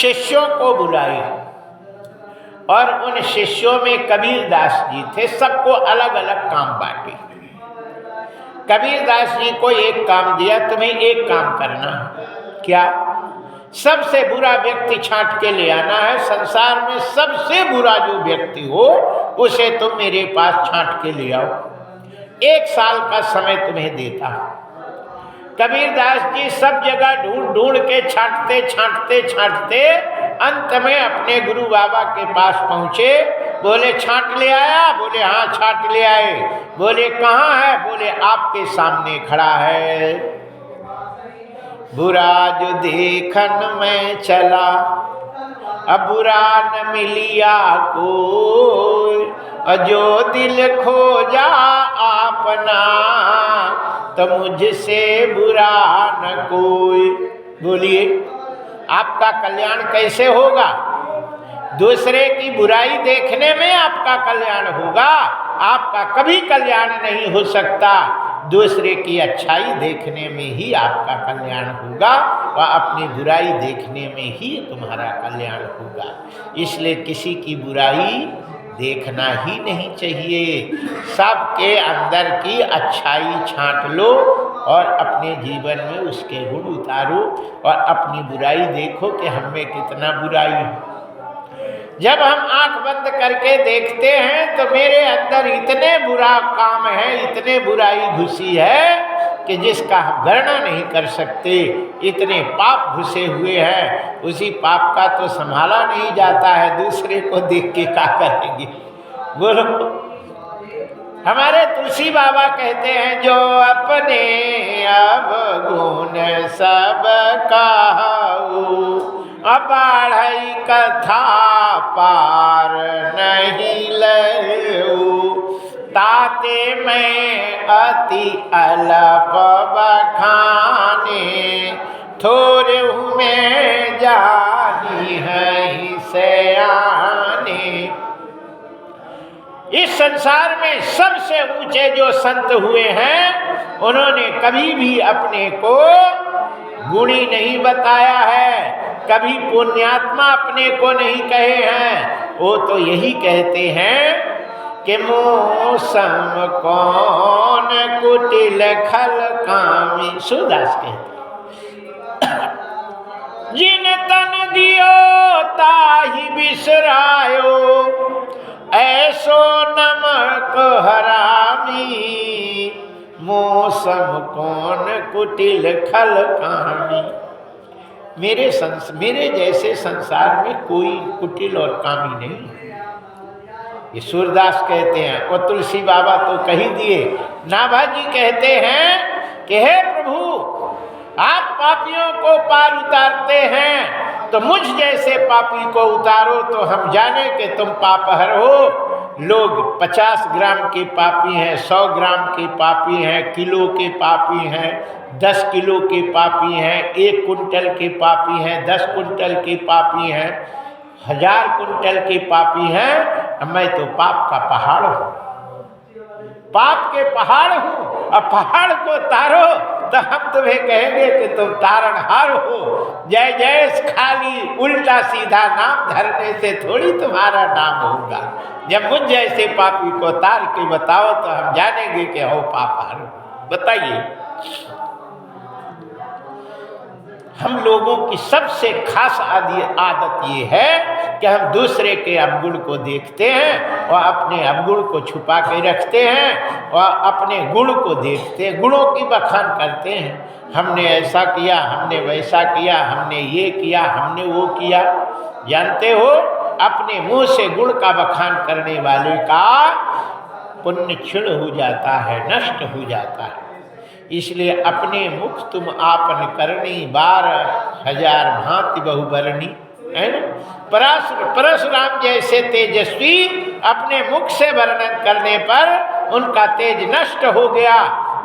शिष्यों को बुलाई और उन शिष्यों में कबीरदास जी थे। सबको अलग अलग काम बांटे। कबीरदास जी को एक काम दिया, तुम्हें एक काम करना। क्या? सबसे बुरा व्यक्ति छांट के ले आना है। संसार में सबसे बुरा जो व्यक्ति हो उसे तुम मेरे पास छांट के ले आओ। 1 साल का समय तुम्हें देता। कबीरदास जी सब जगह ढूंढ ढूंढ के छांटते अंत में अपने गुरु बाबा के पास पहुंचे। बोले छांट ले आया? बोले हाँ छांट ले आए। बोले कहाँ है? बोले आपके सामने खड़ा है। बुरा जो देखन में चला, अब बुरा न मिलिया कोई, जो दिल खोजा आपना, तो मुझसे बुरा न कोई। बोलिए आपका कल्याण कैसे होगा? दूसरे की बुराई देखने में आपका कल्याण होगा। आपका कभी कल्याण नहीं हो सकता। दूसरे की अच्छाई देखने में ही आपका कल्याण होगा और अपनी बुराई देखने में ही तुम्हारा कल्याण होगा। इसलिए किसी की बुराई देखना ही नहीं चाहिए। सबके अंदर की अच्छाई छांट लो और अपने जीवन में उसके गुण उतारो और अपनी बुराई देखो कि हम में कितना बुराई है। जब हम आंख बंद करके देखते हैं तो मेरे अंदर इतने बुरा काम है, इतने बुराई घुसी है कि जिसका हम गणना नहीं कर सकते। इतने पाप घुसे हुए हैं, उसी पाप का तो संभाला नहीं जाता है। दूसरे को देख के क्या करेंगे? बोलो। हमारे तुलसी बाबा कहते हैं जो अपने अवगुण सब कहू, अबाढ़ई कथा पार नहीं लऊ, ताते में अति अलप बखाने, थोड़े में जानी है सयाने। इस संसार में सबसे ऊंचे जो संत हुए हैं उन्होंने कभी भी अपने को गुणी नहीं बताया है, कभी पुण्यात्मा अपने को नहीं कहे हैं। वो तो यही कहते हैं कि मौसम कौन कुटिल खल कामी। सूरदास कहते जिन तन दियो ताहि बिसरायो, ऐसो नमक हरामी, मौसम कौन कुटिल खल कामी। मेरे जैसे संसार में कोई कुटिल और कामी नहीं है। ये सूरदास कहते हैं और तुलसी बाबा तो कही दिए। नाभाजी कहते हैं कि हे प्रभु, आप पापियों को पार उतारते हैं तो मुझ जैसे पापी को उतारो तो हम जाने कि तुम पापहर हो। लोग 50 ग्राम के पापी हैं, 100 ग्राम के पापी हैं, किलो के पापी हैं, 10 किलो के पापी हैं, 1 कुंटल के पापी हैं, 10 कुंटल के पापी हैं, 1000 कुंटल के पापी हैं। मैं तो पाप का पहाड़ हूँ, पाप के पहाड़ हूँ। अब पहाड़ को तारो तो हम तुम्हें कहेंगे कि तुम तारणहार हो। जय जय खाली उल्टा सीधा नाम धरने से थोड़ी तुम्हारा नाम होगा। जब मुझ जैसे पापी को तार के बताओ तो हम जानेंगे कि हो पापहार। बताइए, हम लोगों की सबसे खास आदत ये है कि हम दूसरे के अवगुण को देखते हैं और अपने अवगुण को छुपा के रखते हैं और अपने गुण को देखते हैं, गुणों की बखान करते हैं। हमने ऐसा किया, हमने वैसा किया, हमने ये किया, हमने वो किया। जानते हो, अपने मुंह से गुण का बखान करने वाले का पुण्य क्षीण हो जाता है, नष्ट हो जाता है। इसलिए अपने मुख तुम आपन करनी, 12,000 भांति बहुबरणी, है ना। परशुराम जैसे तेजस्वी अपने मुख से वर्णन करने पर उनका तेज नष्ट हो गया।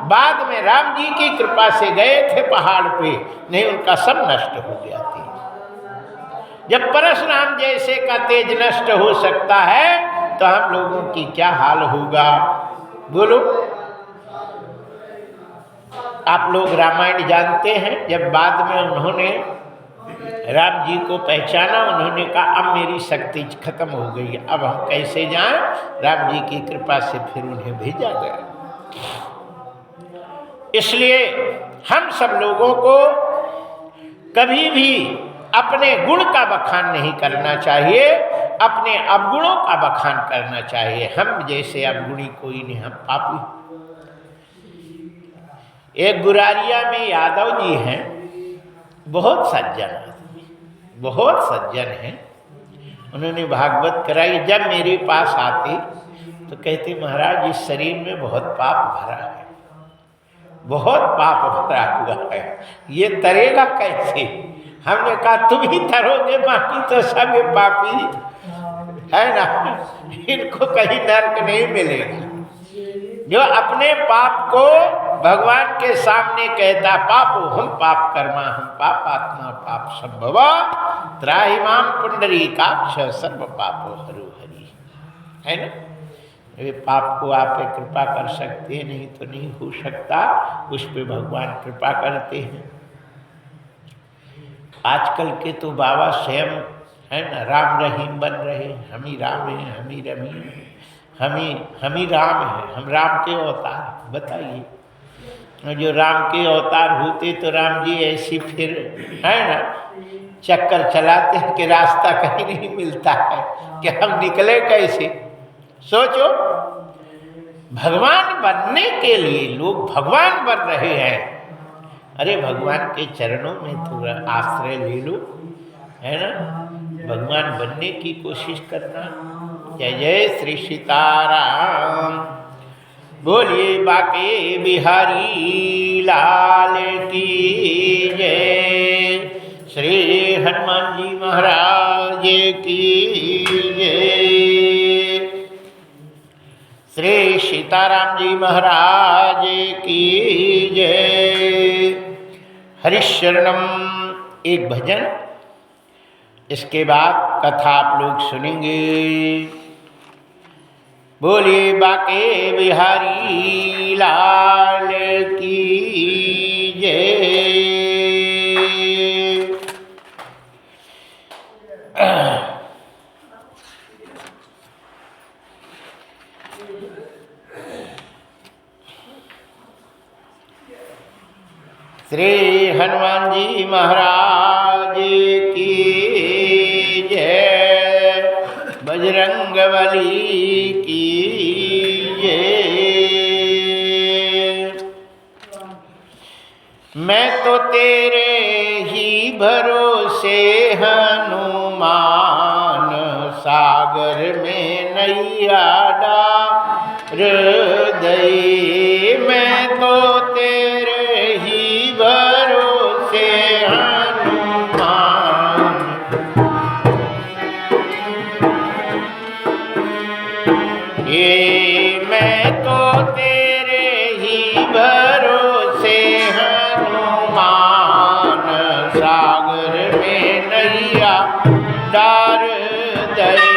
बाद में राम जी की कृपा से गए थे पहाड़ पे, नहीं उनका सब नष्ट हो गया तेज। जब परशुराम जैसे का तेज नष्ट हो सकता है तो हम लोगों की क्या हाल होगा? बोलो। आप लोग रामायण जानते हैं। जब बाद में उन्होंने राम जी को पहचाना, उन्होंने कहा अब मेरी शक्ति खत्म हो गई, अब हम कैसे जाएं। राम जी की कृपा से फिर उन्हें भेजा गया। इसलिए हम सब लोगों को कभी भी अपने गुण का बखान नहीं करना चाहिए, अपने अवगुणों का बखान करना चाहिए। हम जैसे अवगुणी कोई नहीं, हम पापी। एक गुरारिया में यादव जी हैं, बहुत सज्जन आदमी, बहुत सज्जन हैं। उन्होंने भागवत कराई। जब मेरे पास आते तो कहते महाराज इस शरीर में बहुत पाप भरा है, बहुत पाप भरा हुआ है, ये तरेगा कैसे। हमने कहा तुम ही तरोगे, बाकी तो सब पापी है ना, इनको कहीं नर्क नहीं मिलेगा। जो अपने पाप को भगवान के सामने कहता, पापो हम पाप कर्मा हम पाप आत्मा पाप संभवा त्राहिमाम पुंडरीकाक्ष सर्व पापो हरु हरि, है ना। ये पाप को आप कृपा कर सकते हैं, नहीं तो नहीं हो सकता, उस पे भगवान कृपा करते हैं। आजकल के तो बाबा स्वयं है ना राम रहीम बन रहे, हम ही राम हैं, हम ही रहीम हैं, हम ही राम हैं, हम राम के अवतार। बताइए, जो राम के अवतार होते तो राम जी ऐसी फिर है ना चक्कर चलाते हैं कि रास्ता कहीं नहीं मिलता है कि हम निकले कैसे। सोचो, भगवान बनने के लिए लोग भगवान बन रहे हैं। अरे भगवान के चरणों में थोड़ा आश्रय ले लो, है ना, भगवान बनने की कोशिश करना। जय जय श्री सीताराम, बोलिए बाके बिहारी लाल की जय, श्री हनुमान जी महाराज की जय, श्री सीताराम जी महाराज की जय। हरिशरणम एक भजन, इसके बाद कथा आप लोग सुनेंगे। बोलिए बाके बिहारी लाल की जय। श्री हनुमान जी महाराज की जय, बजरंगबली की जय। मैं तो तेरे ही भरोसे हनुमान, सागर में नैया डार दई। मैं तो तेरे ही भरोसे हनुमान, ये मैं तो तेरे ही भरोसे हनुमान, सागर में नैया डार दई।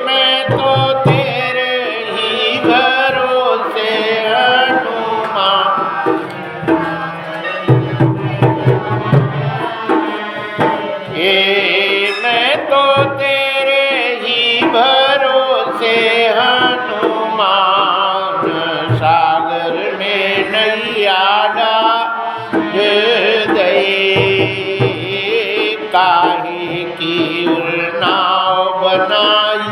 मैं तो तेरे ही भरोसे हनुमान, ये मैं तो तेरे ही भरोसे हनुमान, सागर में नैया डार दई। काहे की नाव बनाई,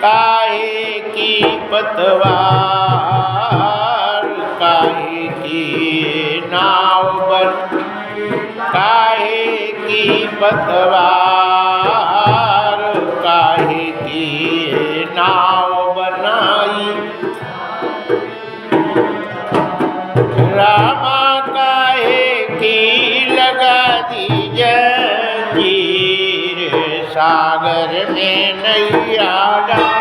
काहे की पतवार, काहे की नाव बन, काहे की पतवार, काहे की नाव बनाई। रामा काहे की लगा दी जंजीर, सागर में नैया डार।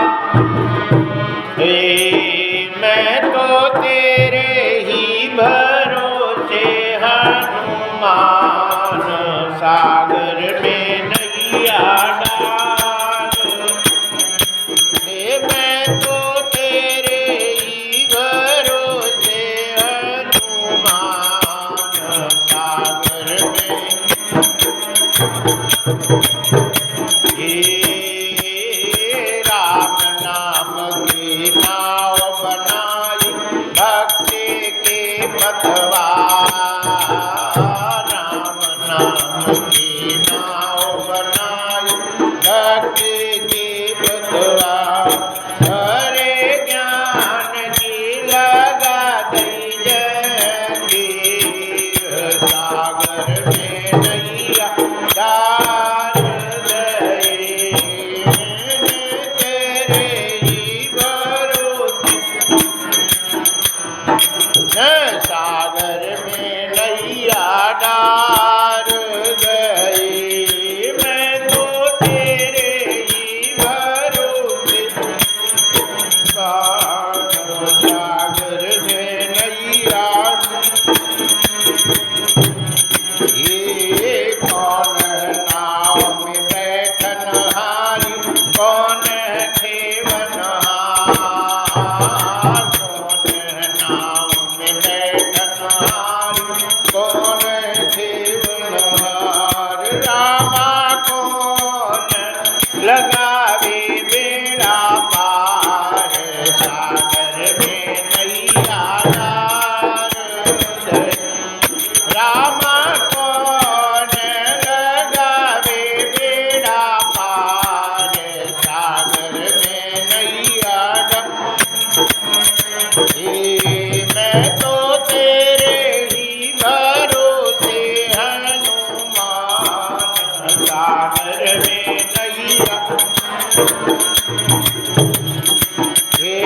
मैं तो तेरे ही भरोसे हनुमान, सागर में नैया डार। मैं तो तेरे ही भरोसे हनुमान, सागर में लगावे बेड़ा पार, सागर में नैया डार। रामा कौन लगावे बेड़ा पार, सागर में नैया डार। मैं तो तेरे ही भरोसे हनुमान, सागर में नैया। हे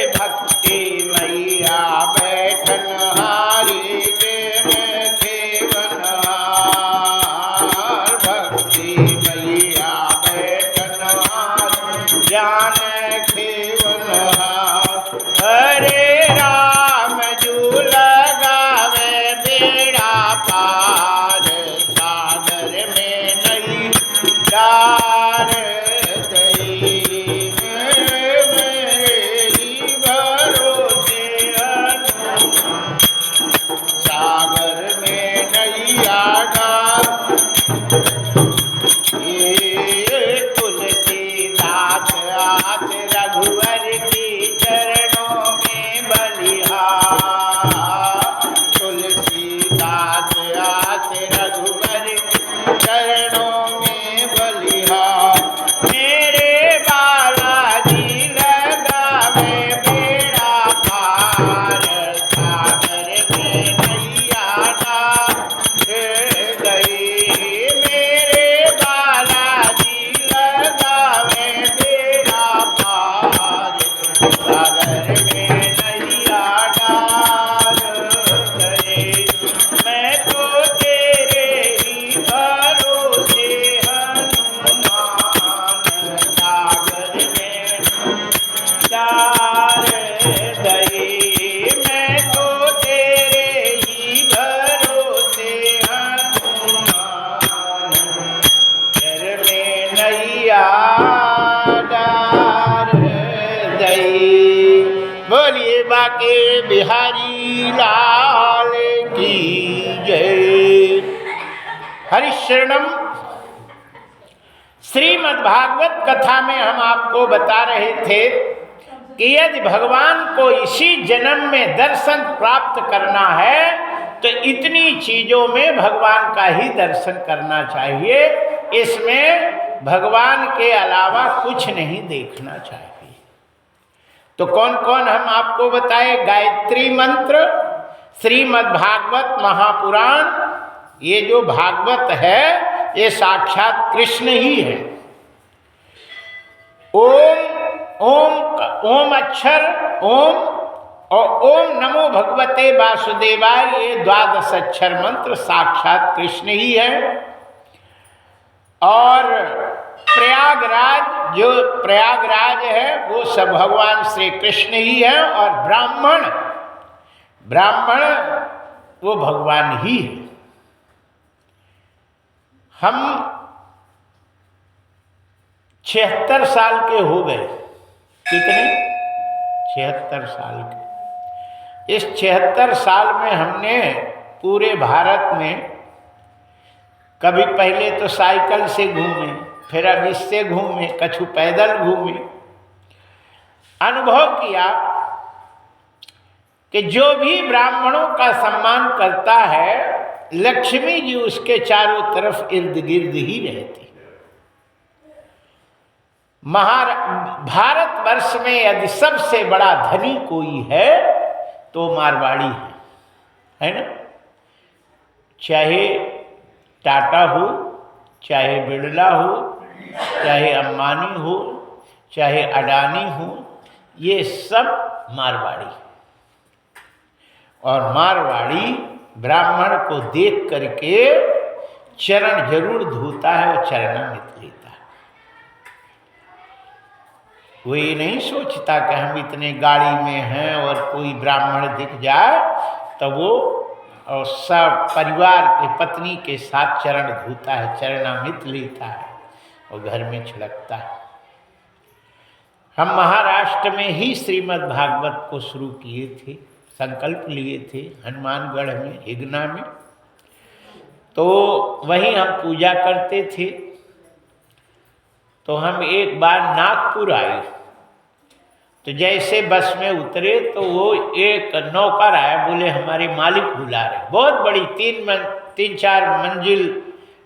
भक्ति मैया बैठन हारी में खेवन हार, भक्ति मैया बैठन हार ज्ञान खेवन हार। हरे राम जू लगावे बेड़ा पार, सागर में नहीं डार। सागर में नैया डार। तुलसीदास आस रघुवर की चरणों में बलिहार, तुलसीदास आस रघुवर की चरणों में बलिहार। मेरे बालाजी लगावे बेड़ा पार, सागर में नैया डार गई। मेरे बालाजी लगावे बेड़ा पार, सागर में नैया डार गई। मैं तो तेरे ही भरोसे हनुमान, सागर में डार गई। मैं तो तेरे ही भरोसे हनुमान, घर में नैया डार गई। बोलिए बाके बिहारी लाल की जय। हरिशरणम। श्रीमद् भागवत कथा में हम आपको बता रहे थे कि यदि भगवान को इसी जन्म में दर्शन प्राप्त करना है तो इतनी चीजों में भगवान का ही दर्शन करना चाहिए। इसमें भगवान के अलावा कुछ नहीं देखना चाहिए। तो कौन कौन हम आपको बताए? गायत्री मंत्र, श्रीमद् भागवत महापुराण। ये जो भागवत है ये साक्षात कृष्ण ही है। ओम अक्षर ओम और ओम नमो भगवते वासुदेवाय, ये 12 अक्षर मंत्र साक्षात कृष्ण ही है। और प्रयागराज, जो प्रयागराज है वो सब भगवान श्री कृष्ण ही है। और ब्राह्मण वो भगवान ही है। हम 76 साल के हो गए। कितने? 76 साल के। इस 76 साल में हमने पूरे भारत में कभी पहले तो साइकिल से घूमे, फिर अब इससे घूमे, कछु पैदल घूमे। अनुभव किया कि जो भी ब्राह्मणों का सम्मान करता है, लक्ष्मी जी उसके चारों तरफ इर्द गिर्द ही रहती। भारतवर्ष में यदि सबसे बड़ा धनी कोई है तो मारवाड़ी है ना? चाहे टाटा हो, चाहे बिरला हो, चाहे अंबानी हो, चाहे अडानी हो, ये सब मारवाड़ी। और मारवाड़ी ब्राह्मण को देख करके चरण जरूर धोता है और चरणामृत लेता है। वो ये नहीं सोचता कि हम इतने गाड़ी में हैं और कोई ब्राह्मण दिख जाए तो वो और सब परिवार के पत्नी के साथ चरण धोता है, चरणामृत लेता है और घर में छिड़कता है। हम महाराष्ट्र में ही श्रीमद् भागवत को शुरू किए थे, संकल्प लिए थे हनुमानगढ़ में, हिगना में। तो वहीं हम पूजा करते थे। तो हम एक बार नागपुर आए, तो जैसे बस में उतरे तो वो एक नौकर आया, बोले हमारे मालिक बुला रहे। बहुत बड़ी 3-4 मंजिल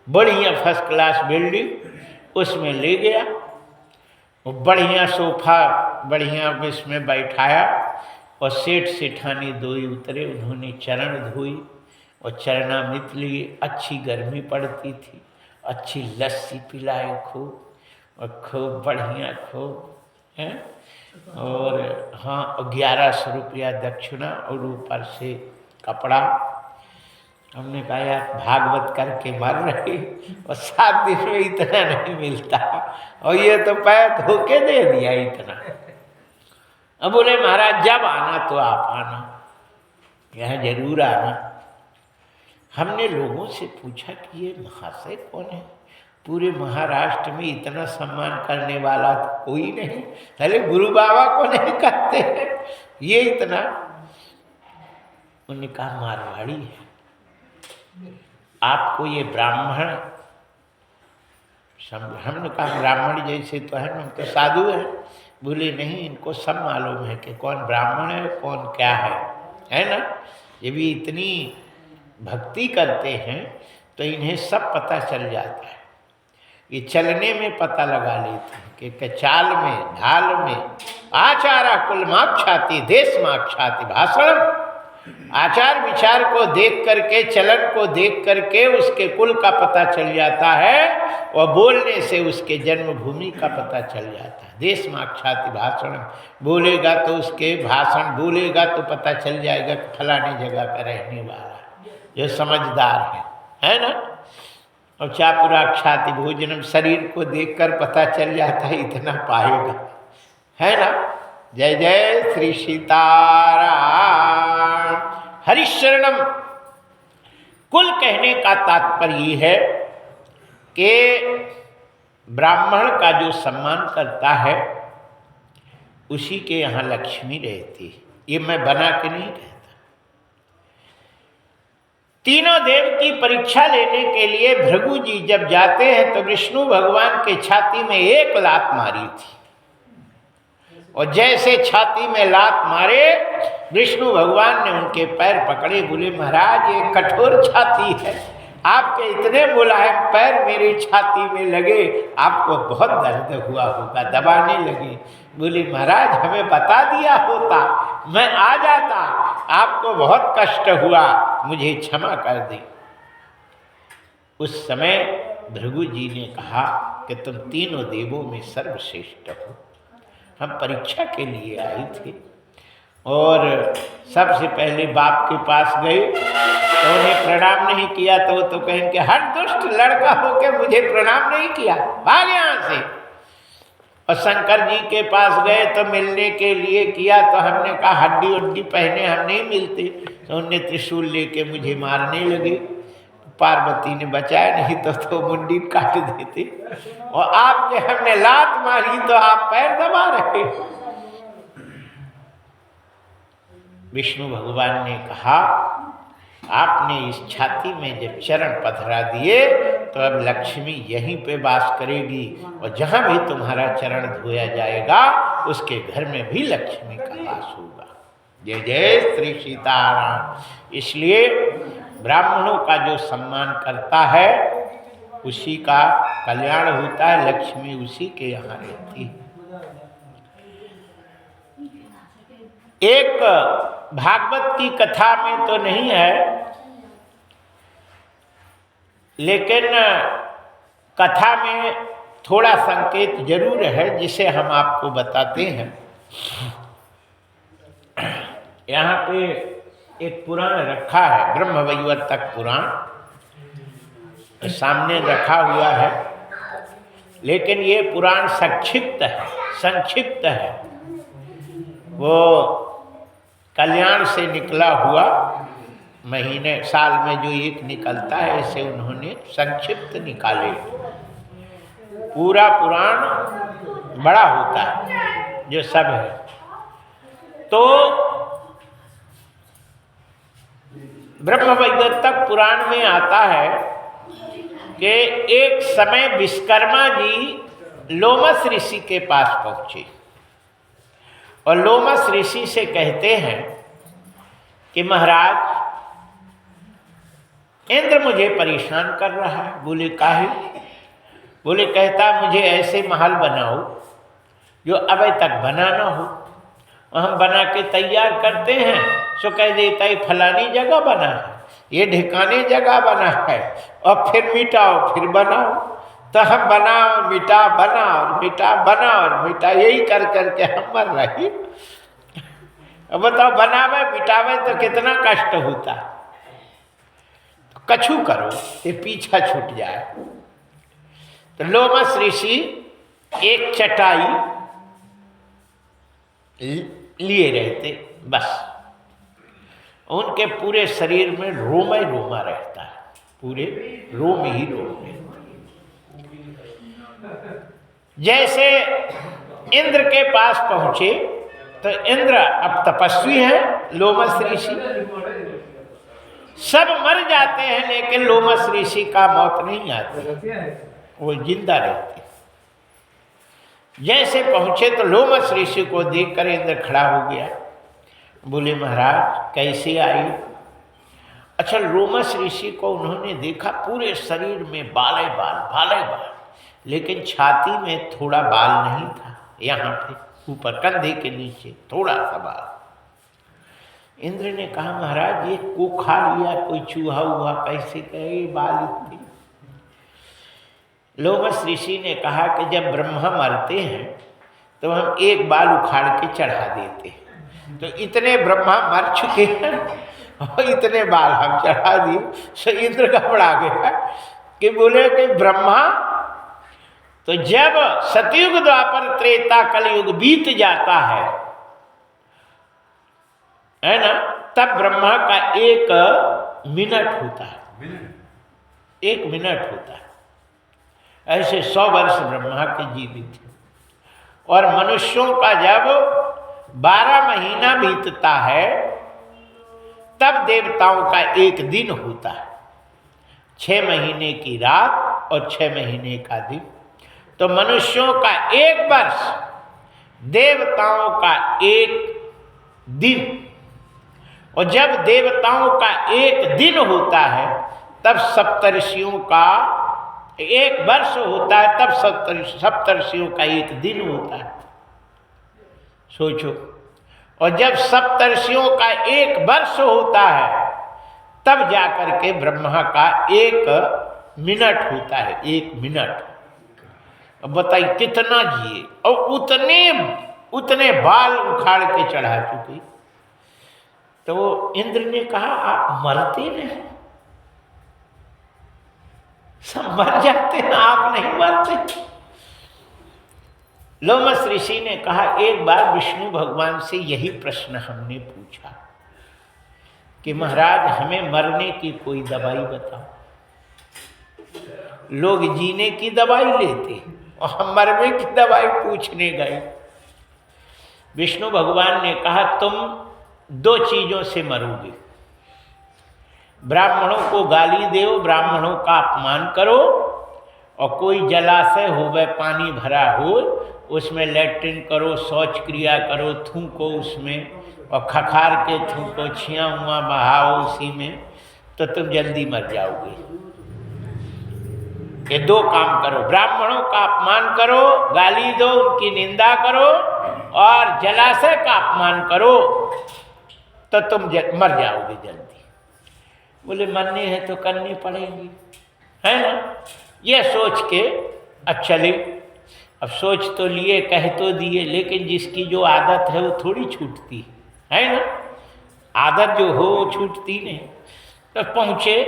बढ़िया फर्स्ट क्लास बिल्डिंग, उसमें ले गया। वो बढ़िया सोफा बढ़िया इसमें बैठाया और सेठ सेठानी दोई उतरे, उन्होंने चरण धोई और चरणामृत लिए। अच्छी गर्मी पड़ती थी, अच्छी लस्सी पिलाए खूब, और खूब बढ़िया खूब है। और हाँ, 1100 रुपया दक्षिणा और ऊपर से कपड़ा। हमने कहा यार भागवत करके मर रहे और 7 दिन में इतना नहीं मिलता, और ये तो पैर धोके दे दिया इतना। अब बोले महाराज जब आना तो आप आना, यहाँ जरूर आना। हमने लोगों से पूछा कि ये महाशय कौन है, पूरे महाराष्ट्र में इतना सम्मान करने वाला तो कोई नहीं, पहले गुरु बाबा को नहीं कहते हैं ये इतना। उन्होंने कहा मारवाड़ी है, आपको ये ब्राह्मण, हमने कहा ब्राह्मण जैसे तो है, हम तो साधु है। बोले नहीं, इनको सब मालूम है कि कौन ब्राह्मण है कौन क्या है ना। ये भी इतनी भक्ति करते हैं तो इन्हें सब पता चल जाता है। ये चलने में पता लगा लेते हैं कि चाल में ढाल में आचारा कुल माक्षाति देश माक्षाति भाषण। आचार विचार को देख करके, चलन को देख करके उसके कुल का पता चल जाता है, और बोलने से उसके जन्मभूमि का पता चल जाता है। देश माक्षाति भाषण, बोलेगा तो उसके भाषण बोलेगा तो पता चल जाएगा कि फलाने जगह का रहने वाला जो समझदार है ना। और चापुराक्षाति भोजनम, शरीर को देखकर पता चल जाता है इतना पाएगा, है ना। जय जय श्री सीताराम। हरिशरणम कुल कहने का तात्पर्य है कि ब्राह्मण का जो सम्मान करता है उसी के यहाँ लक्ष्मी रहती है। ये मैं बना के नहीं कहता। तीनों देव की परीक्षा लेने के लिए भृगु जी जब जाते हैं तो विष्णु भगवान के छाती में एक लात मारी थी, और जैसे छाती में लात मारे विष्णु भगवान ने उनके पैर पकड़े। बोले महाराज ये कठोर छाती है, आपके इतने मुलायम पैर मेरी छाती में लगे, आपको बहुत दर्द हुआ होगा, दबाने लगे। बोले महाराज हमें बता दिया होता, मैं आ जाता, आपको बहुत कष्ट हुआ, मुझे क्षमा कर दे। उस समय भृगु जी ने कहा कि तुम तीनों देवों में सर्वश्रेष्ठ हो, हम परीक्षा के लिए आए थे। और सबसे पहले बाप के पास गए तो उन्हें प्रणाम नहीं किया, तो वो तो कहेंगे हर दुष्ट लड़का होकर मुझे प्रणाम नहीं किया, भाग यहाँ से। और शंकर जी के पास गए तो मिलने के लिए किया, तो हमने कहा हड्डी उड्डी पहने हम नहीं मिलते, तो उन्हें त्रिशूल लेके मुझे मारने लगे। पार्वती ने बचाया, नहीं तो मुंडी काट देते। और आपके हमने लात मारी तो आप पैर दबा रहे। विष्णु भगवान ने कहा आपने इस छाती में जब चरण पधरा दिए तो अब लक्ष्मी यहीं पे वास करेगी, और जहाँ भी तुम्हारा चरण धोया जाएगा उसके घर में भी लक्ष्मी का वास होगा। जय जय श्री सीताराम। इसलिए ब्राह्मणों का जो सम्मान करता है उसी का कल्याण होता है, लक्ष्मी उसी के यहाँ रहती है। एक भागवत की कथा में तो नहीं है, लेकिन कथा में थोड़ा संकेत जरूर है जिसे हम आपको बताते हैं। यहाँ पे एक पुराण रखा है, ब्रह्मवैवर्तक पुराण सामने रखा हुआ है, लेकिन ये पुराण संक्षिप्त है। वो कल्याण से निकला हुआ, महीने साल में जो एक निकलता है ऐसे उन्होंने संक्षिप्त निकाले। पूरा पुराण बड़ा होता है जो सब है। तो ब्रह्मवैवर्तक पुराण में आता है कि एक समय विश्वकर्मा जी लोमस ऋषि के पास पहुँचे और लोमस ऋषि से कहते हैं कि महाराज, इंद्र मुझे परेशान कर रहा है। बोले काहे? बोले कहता मुझे ऐसे महल बनाओ जो अभी तक बना ना हो। हम बना के तैयार करते हैं सो कह देता है फलानी जगह बना है, ये ढिकाने जगह बना है, और फिर मिटाओ फिर बनाओ। तो हम बनाओ मिटा बना और मिटा बना और मिटा, यही कर करके हम मर रही। अब बताओ बनावे मिटावे तो कितना कष्ट होता। कछु करो ये पीछा छूट जाए। तो लोमस ऋषि एक चटाई लिए रहते, बस उनके पूरे शरीर में रोम ही रोमा रहता है, पूरे रोम ही रोम रहता। जैसे इंद्र के पास पहुंचे तो इंद्र अब तपस्वी है, लोमस ऋषि सब मर जाते हैं, लेकिन लोमस ऋषि का मौत नहीं आती, वो जिंदा रहते। जैसे पहुंचे तो लोमस ऋषि को देखकर इंद्र खड़ा हो गया। बोले महाराज कैसे आई? अच्छा, लोमस ऋषि को उन्होंने देखा पूरे शरीर में बाल बाल, लेकिन छाती में थोड़ा बाल नहीं था, यहाँ पे ऊपर कंधे के नीचे थोड़ा सा बाल। इंद्र ने कहा महाराज ये को खा लिया कोई चूहा हुआ, कैसे कहे बाल इतने? लोमस ऋषि ने कहा कि जब ब्रह्मा मरते हैं तो हम एक बाल उखाड़ के चढ़ा देते हैं, तो इतने ब्रह्मा मर चुके हैं और इतने बाल हम चढ़ा दिए। सो इंद्र घबरा गया कि बोले कि ब्रह्मा तो जब सतयुग द्वापर त्रेता कलयुग बीत जाता है ना, तब ब्रह्मा का एक मिनट होता है, एक मिनट होता है। ऐसे 100 वर्ष ब्रह्मा के जीवित थे। और मनुष्यों का जब 12 महीना बीतता है तब देवताओं का एक दिन होता है। 6 महीने की रात और 6 महीने का दिन। तो मनुष्यों का 1 वर्ष, देवताओं का 1 दिन। और जब देवताओं का 1 दिन होता है तब सप्तर्षियों का 1 वर्ष होता है, तब सप्तर्षियों का 1 दिन होता है। सोचो। और जब सप्तर्षियों का 1 वर्ष होता है तब जाकर के ब्रह्मा का 1 मिनट होता है, 1 मिनट। अब बताइए कितना जिए, और उतने बाल उखाड़ के चढ़ा चुके। तो इंद्र ने कहा आप मरते नहीं, सब मर जाते हैं, आप नहीं मरते। लोमस ऋषि ने कहा एक बार विष्णु भगवान से यही प्रश्न हमने पूछा कि महाराज हमें मरने की कोई दवाई बताओ। लोग जीने की दवाई लेते और हम मरने की दवाई पूछने गए। विष्णु भगवान ने कहा तुम 2 चीजों से मरोगे, ब्राह्मणों को गाली दो, ब्राह्मणों का अपमान करो, और कोई जलाशय हो वह पानी भरा हो उसमें लैट्रिन करो, शौच क्रिया करो, थूको उसमें, और खखार के थूको, छिया हुआ बहाओ उसी में, तो तुम जल्दी मर जाओगे। ये 2 काम करो, ब्राह्मणों का अपमान करो, गाली दो, उनकी निंदा करो, और जलाशय का अपमान करो, तो तुम मर जाओगे जल्दी। बोले मरने हैं तो करनी पड़ेगी, है ना। ये सोच के अब चले। अब सोच तो लिए, कह तो दिए, लेकिन जिसकी जो आदत है वो थोड़ी छूटती है ना। आदत जो हो वो छूटती नहीं। तो पहुँचे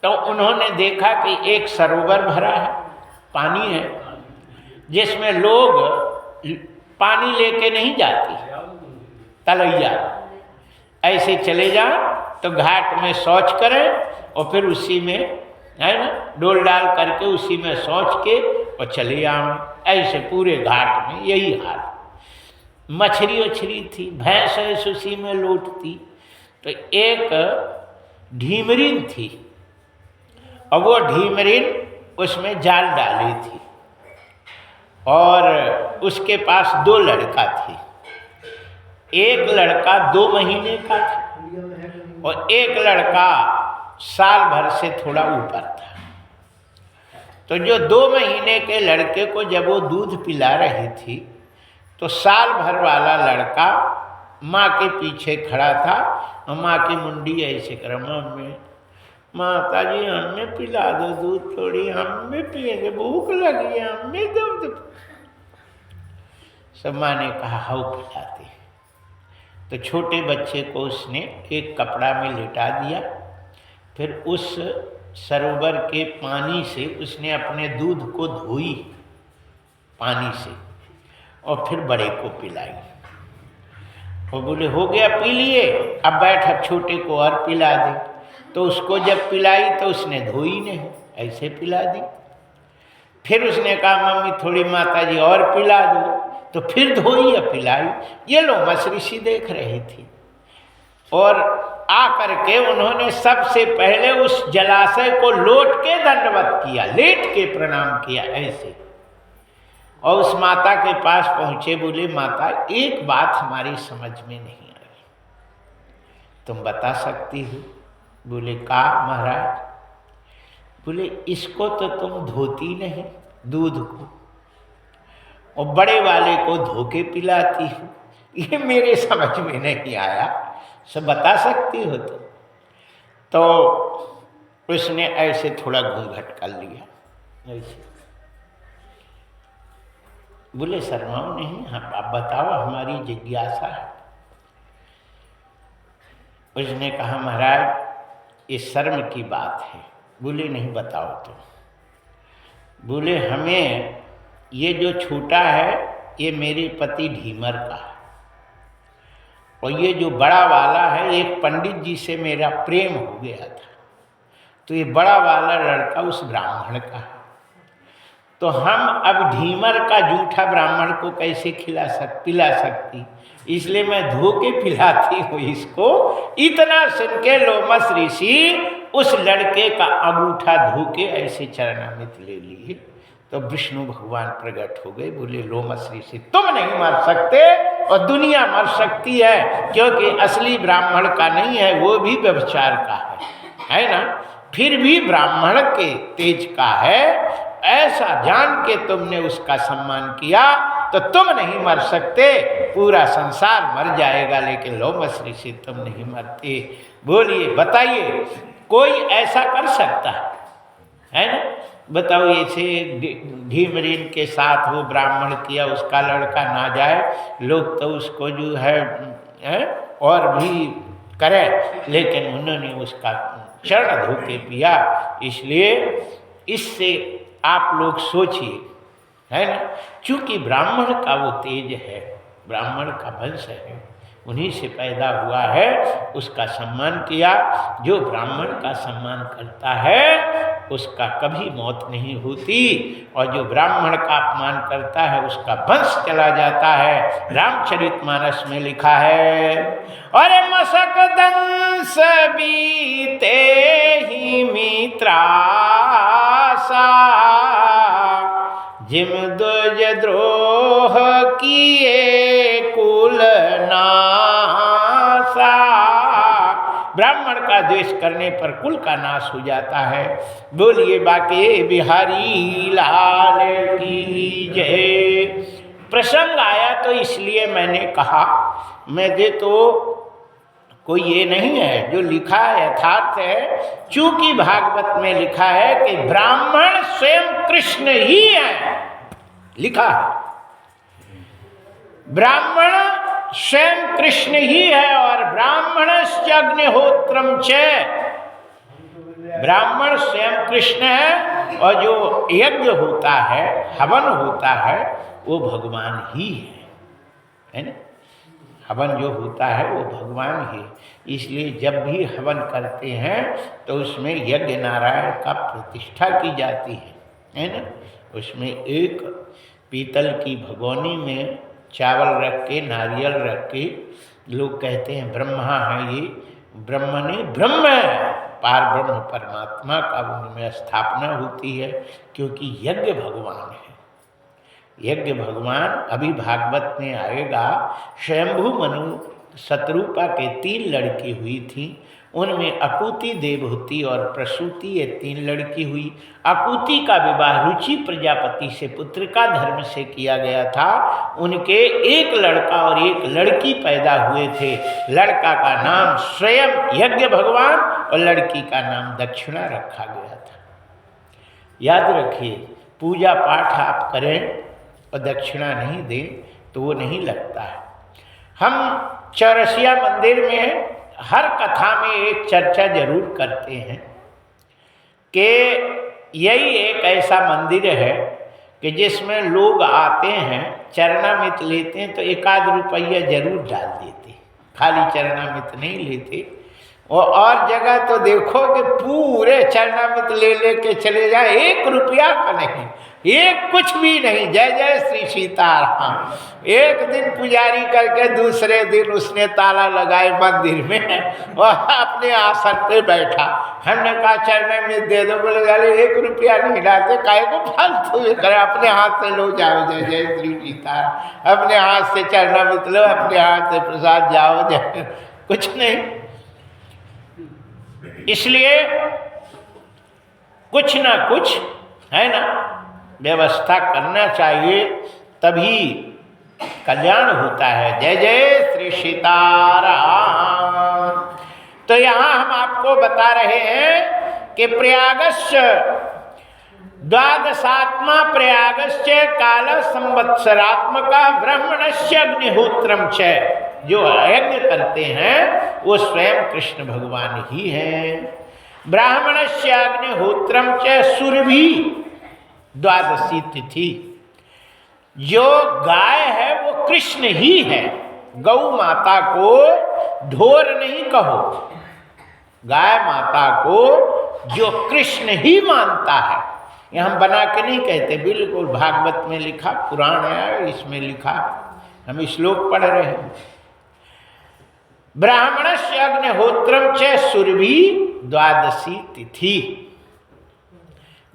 तो उन्होंने देखा कि एक सरोवर भरा है, पानी है, जिसमें लोग पानी लेके नहीं जाते, तलैया ऐसे चले जाओ तो घाट में शौच करें और फिर उसी में, है ना, डोल डाल करके उसी में शौच के और चले आए। ऐसे पूरे घाट में यही हाल। मछली उछली थी, भैंस ऐसे उसी में लौटती। तो एक ढीमरीन थी और वो ढीमरीन उसमें जाल डाली थी। और उसके पास 2 लड़का थे। एक लड़का 2 महीने का था और एक लड़का साल भर से थोड़ा ऊपर था। तो जो 2 महीने के लड़के को जब वो दूध पिला रही थी तो साल भर वाला लड़का माँ के पीछे खड़ा था और माँ की मुंडी ऐसे कर, मम्मी माता जी हमें पिला दो दूध, थोड़ी हमें पिएंगे, भूख लगी है, हमें दूध। सब माँ ने कहा हाउ पिलाते। तो छोटे बच्चे को उसने एक कपड़ा में लिटा दिया, फिर उस सरोवर के पानी से उसने अपने दूध को धोई पानी से और फिर बड़े को पिलाई। वो बोले हो गया, पी लिए, अब बैठ, अब छोटे को और पिला दे। तो उसको जब पिलाई तो उसने धोई नहीं, ऐसे पिला दी। फिर उसने कहा मम्मी थोड़ी माता जी और पिला दो, तो फिर धोई या पिलाई। ये लोमस ऋषि देख रही थी और आकर के उन्होंने सबसे पहले उस जलाशय को लौट के दंडवत किया, लेट के प्रणाम किया ऐसे, और उस माता के पास पहुंचे। बोले माता एक बात हमारी समझ में नहीं आई, तुम बता सकती हो? बोले का महाराज? बोले इसको तो तुम धोती नहीं दूध को, और बड़े वाले को धो के पिलाती हो, ये मेरे समझ में नहीं आया, सब बता सकती हो? तो उसने ऐसे थोड़ा घूंघट कर लिया ऐसे। बोले शर्माओ नहीं, आप बताओ, हमारी जिज्ञासा है। उसने कहा महाराज ये शर्म की बात है। बोले नहीं बताओ तो। बोले हमें ये जो छोटा है ये मेरे पति ढीमर का है, और ये जो बड़ा वाला है एक पंडित जी से मेरा प्रेम हो गया था, तो ये बड़ा वाला लड़का उस ब्राह्मण का है। तो हम अब ढीमर का जूठा ब्राह्मण को कैसे पिला सकती, इसलिए मैं धो के पिलाती हूँ इसको। इतना सुन के लोमस ऋषि उस लड़के का अंगूठा धो के ऐसे चरणामृत ले लिए। तो विष्णु भगवान प्रकट हो गए। बोले लोमस ऋषि तुम नहीं मर सकते और दुनिया मर सकती है, क्योंकि असली ब्राह्मण का नहीं है, वो भी व्यभिचार का है ना, फिर भी ब्राह्मण के तेज का है, ऐसा जान के तुमने उसका सम्मान किया, तो तुम नहीं मर सकते, पूरा संसार मर जाएगा, लेकिन लोमस ऋषि तुम नहीं मरते। बोलिए बताइए कोई ऐसा कर सकता है ना? बताओ ऐसे ढीमरीन के साथ वो ब्राह्मण किया, उसका लड़का ना जाए, लोग तो उसको जो है और भी करें, लेकिन उन्होंने उसका चरण धो के पिया। इसलिए इससे आप लोग सोचिए, है ना, क्योंकि ब्राह्मण का वो तेज है, ब्राह्मण का वंश है, उन्हीं से पैदा हुआ है, उसका सम्मान किया। जो ब्राह्मण का सम्मान करता है उसका कभी मौत नहीं होती, और जो ब्राह्मण का अपमान करता है उसका वंश चला जाता है। रामचरितमानस में लिखा है, अरे मसक दंस बीते ही मित्रासा, जिम दुज द्रोह किए कुल नासा। ब्राह्मण का द्वेष करने पर कुल का नाश हो जाता है। बोलिए बाके बिहारी लाल की जय। प्रसंग आया तो इसलिए मैंने कहा, मुझे तो कोई ये नहीं है, जो लिखा है यथार्थ है। चूंकि भागवत में लिखा है कि ब्राह्मण स्वयं कृष्ण ही है, लिखा है ब्राह्मण स्वयं कृष्ण ही है, और ब्राह्मणस्य अग्निहोत्रम च, ब्राह्मण स्वयं कृष्ण है, और जो यज्ञ होता है, हवन होता है, वो भगवान ही है ना। हवन जो होता है वो भगवान ही, इसलिए जब भी हवन करते हैं तो उसमें यज्ञ नारायण का प्रतिष्ठा की जाती है ना। उसमें एक पीतल की भगोनी में चावल रख के, नारियल रख के, लोग कहते हैं ब्रह्मा है ये, ब्रह्म ने ब्रह्म है, पार ब्रह्म परमात्मा का उनमें स्थापना होती है, क्योंकि यज्ञ भगवान है। यज्ञ भगवान अभी भागवत में आएगा। स्वयंभू मनु शत्रुपा के 3 लड़की हुई थी, उनमें अकुति, देवहूति और प्रसूति, ये 3 लड़की हुई। अकुति का विवाह रुचि प्रजापति से पुत्रिका धर्म से किया गया था। उनके एक लड़का और एक लड़की पैदा हुए थे। लड़का का नाम स्वयं यज्ञ भगवान और लड़की का नाम दक्षिणा रखा गया था। याद रखिए, पूजा पाठ आप करें और दक्षिणा नहीं दें तो वो नहीं लगता है। हम चौरसिया मंदिर में हर कथा में एक चर्चा जरूर करते हैं कि यही एक ऐसा मंदिर है कि जिसमें लोग आते हैं, चरणामृत लेते हैं तो 1 आध रुपया जरूर डाल देते, खाली चरणामृत नहीं लेते। और जगह तो देखो कि पूरे चरणामृत ले लेके चले जाए, 1 रुपया का नहीं, एक कुछ भी नहीं। जय जय श्री सीताराम। एक दिन पुजारी करके दूसरे दिन उसने ताला लगाए मंदिर में और अपने आसन पे बैठा। हमने कहा चरणामृत दे दो, बोले जाले 1 रुपया नहीं डालते, काहे को फालतू करे, अपने हाथ से लो जाओ। जय जय श्री सीताराम। अपने हाथ से चरणामृत लो, अपने हाथ से प्रसाद जाओ, जय कुछ नहीं। इसलिए कुछ ना कुछ है ना व्यवस्था करना चाहिए, तभी कल्याण होता है। जय जय श्री सीताराम। तो यहाँ हम आपको बता रहे हैं कि प्रयागस्य द्वादशात्मा प्रयागस्य काल संवत्सरात्मका ब्राह्मणस्य अग्निहोत्रम च, जो यज्ञ करते हैं वो स्वयं कृष्ण भगवान ही हैं। ब्राह्मणस्य अग्निहोत्रम च सुरभि द्वादशी तिथि। जो गाय है वो कृष्ण ही है। गौ माता को ढोर नहीं कहो, गाय माता को जो कृष्ण ही मानता है, ये हम बना के नहीं कहते, बिल्कुल भागवत में लिखा, पुराण है इसमें लिखा, हम श्लोक पढ़ रहे हैं। ब्राह्मणस्य अग्निहोत्रम च सुरभि द्वादशी तिथि।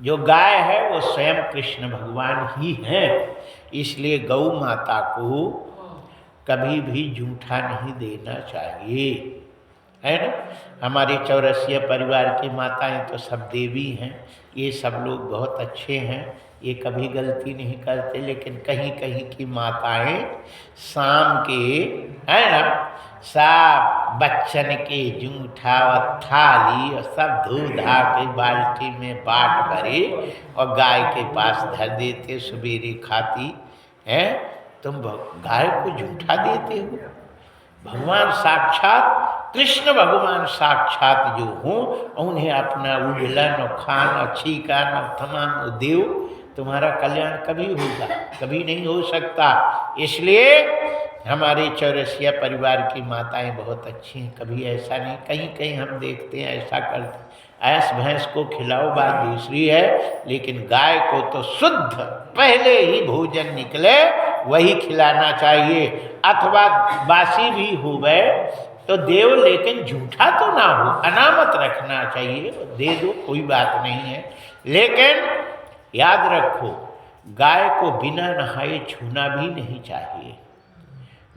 जो गाय है वो स्वयं कृष्ण भगवान ही हैं, इसलिए गौ माता को कभी भी जूठा नहीं देना चाहिए, है ना। हमारे चौरसिया परिवार की माताएं तो सब देवी हैं, ये सब लोग बहुत अच्छे हैं, ये कभी गलती नहीं करते। लेकिन कहीं कहीं की माताएं शाम के, है ना, सब बच्चन के जूठा और थाली और सब धो धा के बाल्टी में बाट भरे और गाय के पास धर देते, सवेरे खाती है। तुम गाय को जूठा देते हो? भगवान साक्षात कृष्ण भगवान साक्षात जो हों, उन्हें अपना उजलन और खान और छीकान और तमाम देव, तुम्हारा कल्याण कभी होगा? कभी नहीं हो सकता। इसलिए हमारे चौरसिया परिवार की माताएं बहुत अच्छी हैं, कभी ऐसा नहीं। कहीं कहीं हम देखते हैं ऐसा करते, ऐस भैंस को खिलाओ बात दूसरी है, लेकिन गाय को तो शुद्ध पहले ही भोजन निकले वही खिलाना चाहिए, अथवा बासी भी हो गए तो देव, लेकिन झूठा तो ना हो, अनामत रखना चाहिए, दे दो कोई बात नहीं है। लेकिन याद रखो, गाय को बिना नहाए छूना भी नहीं चाहिए।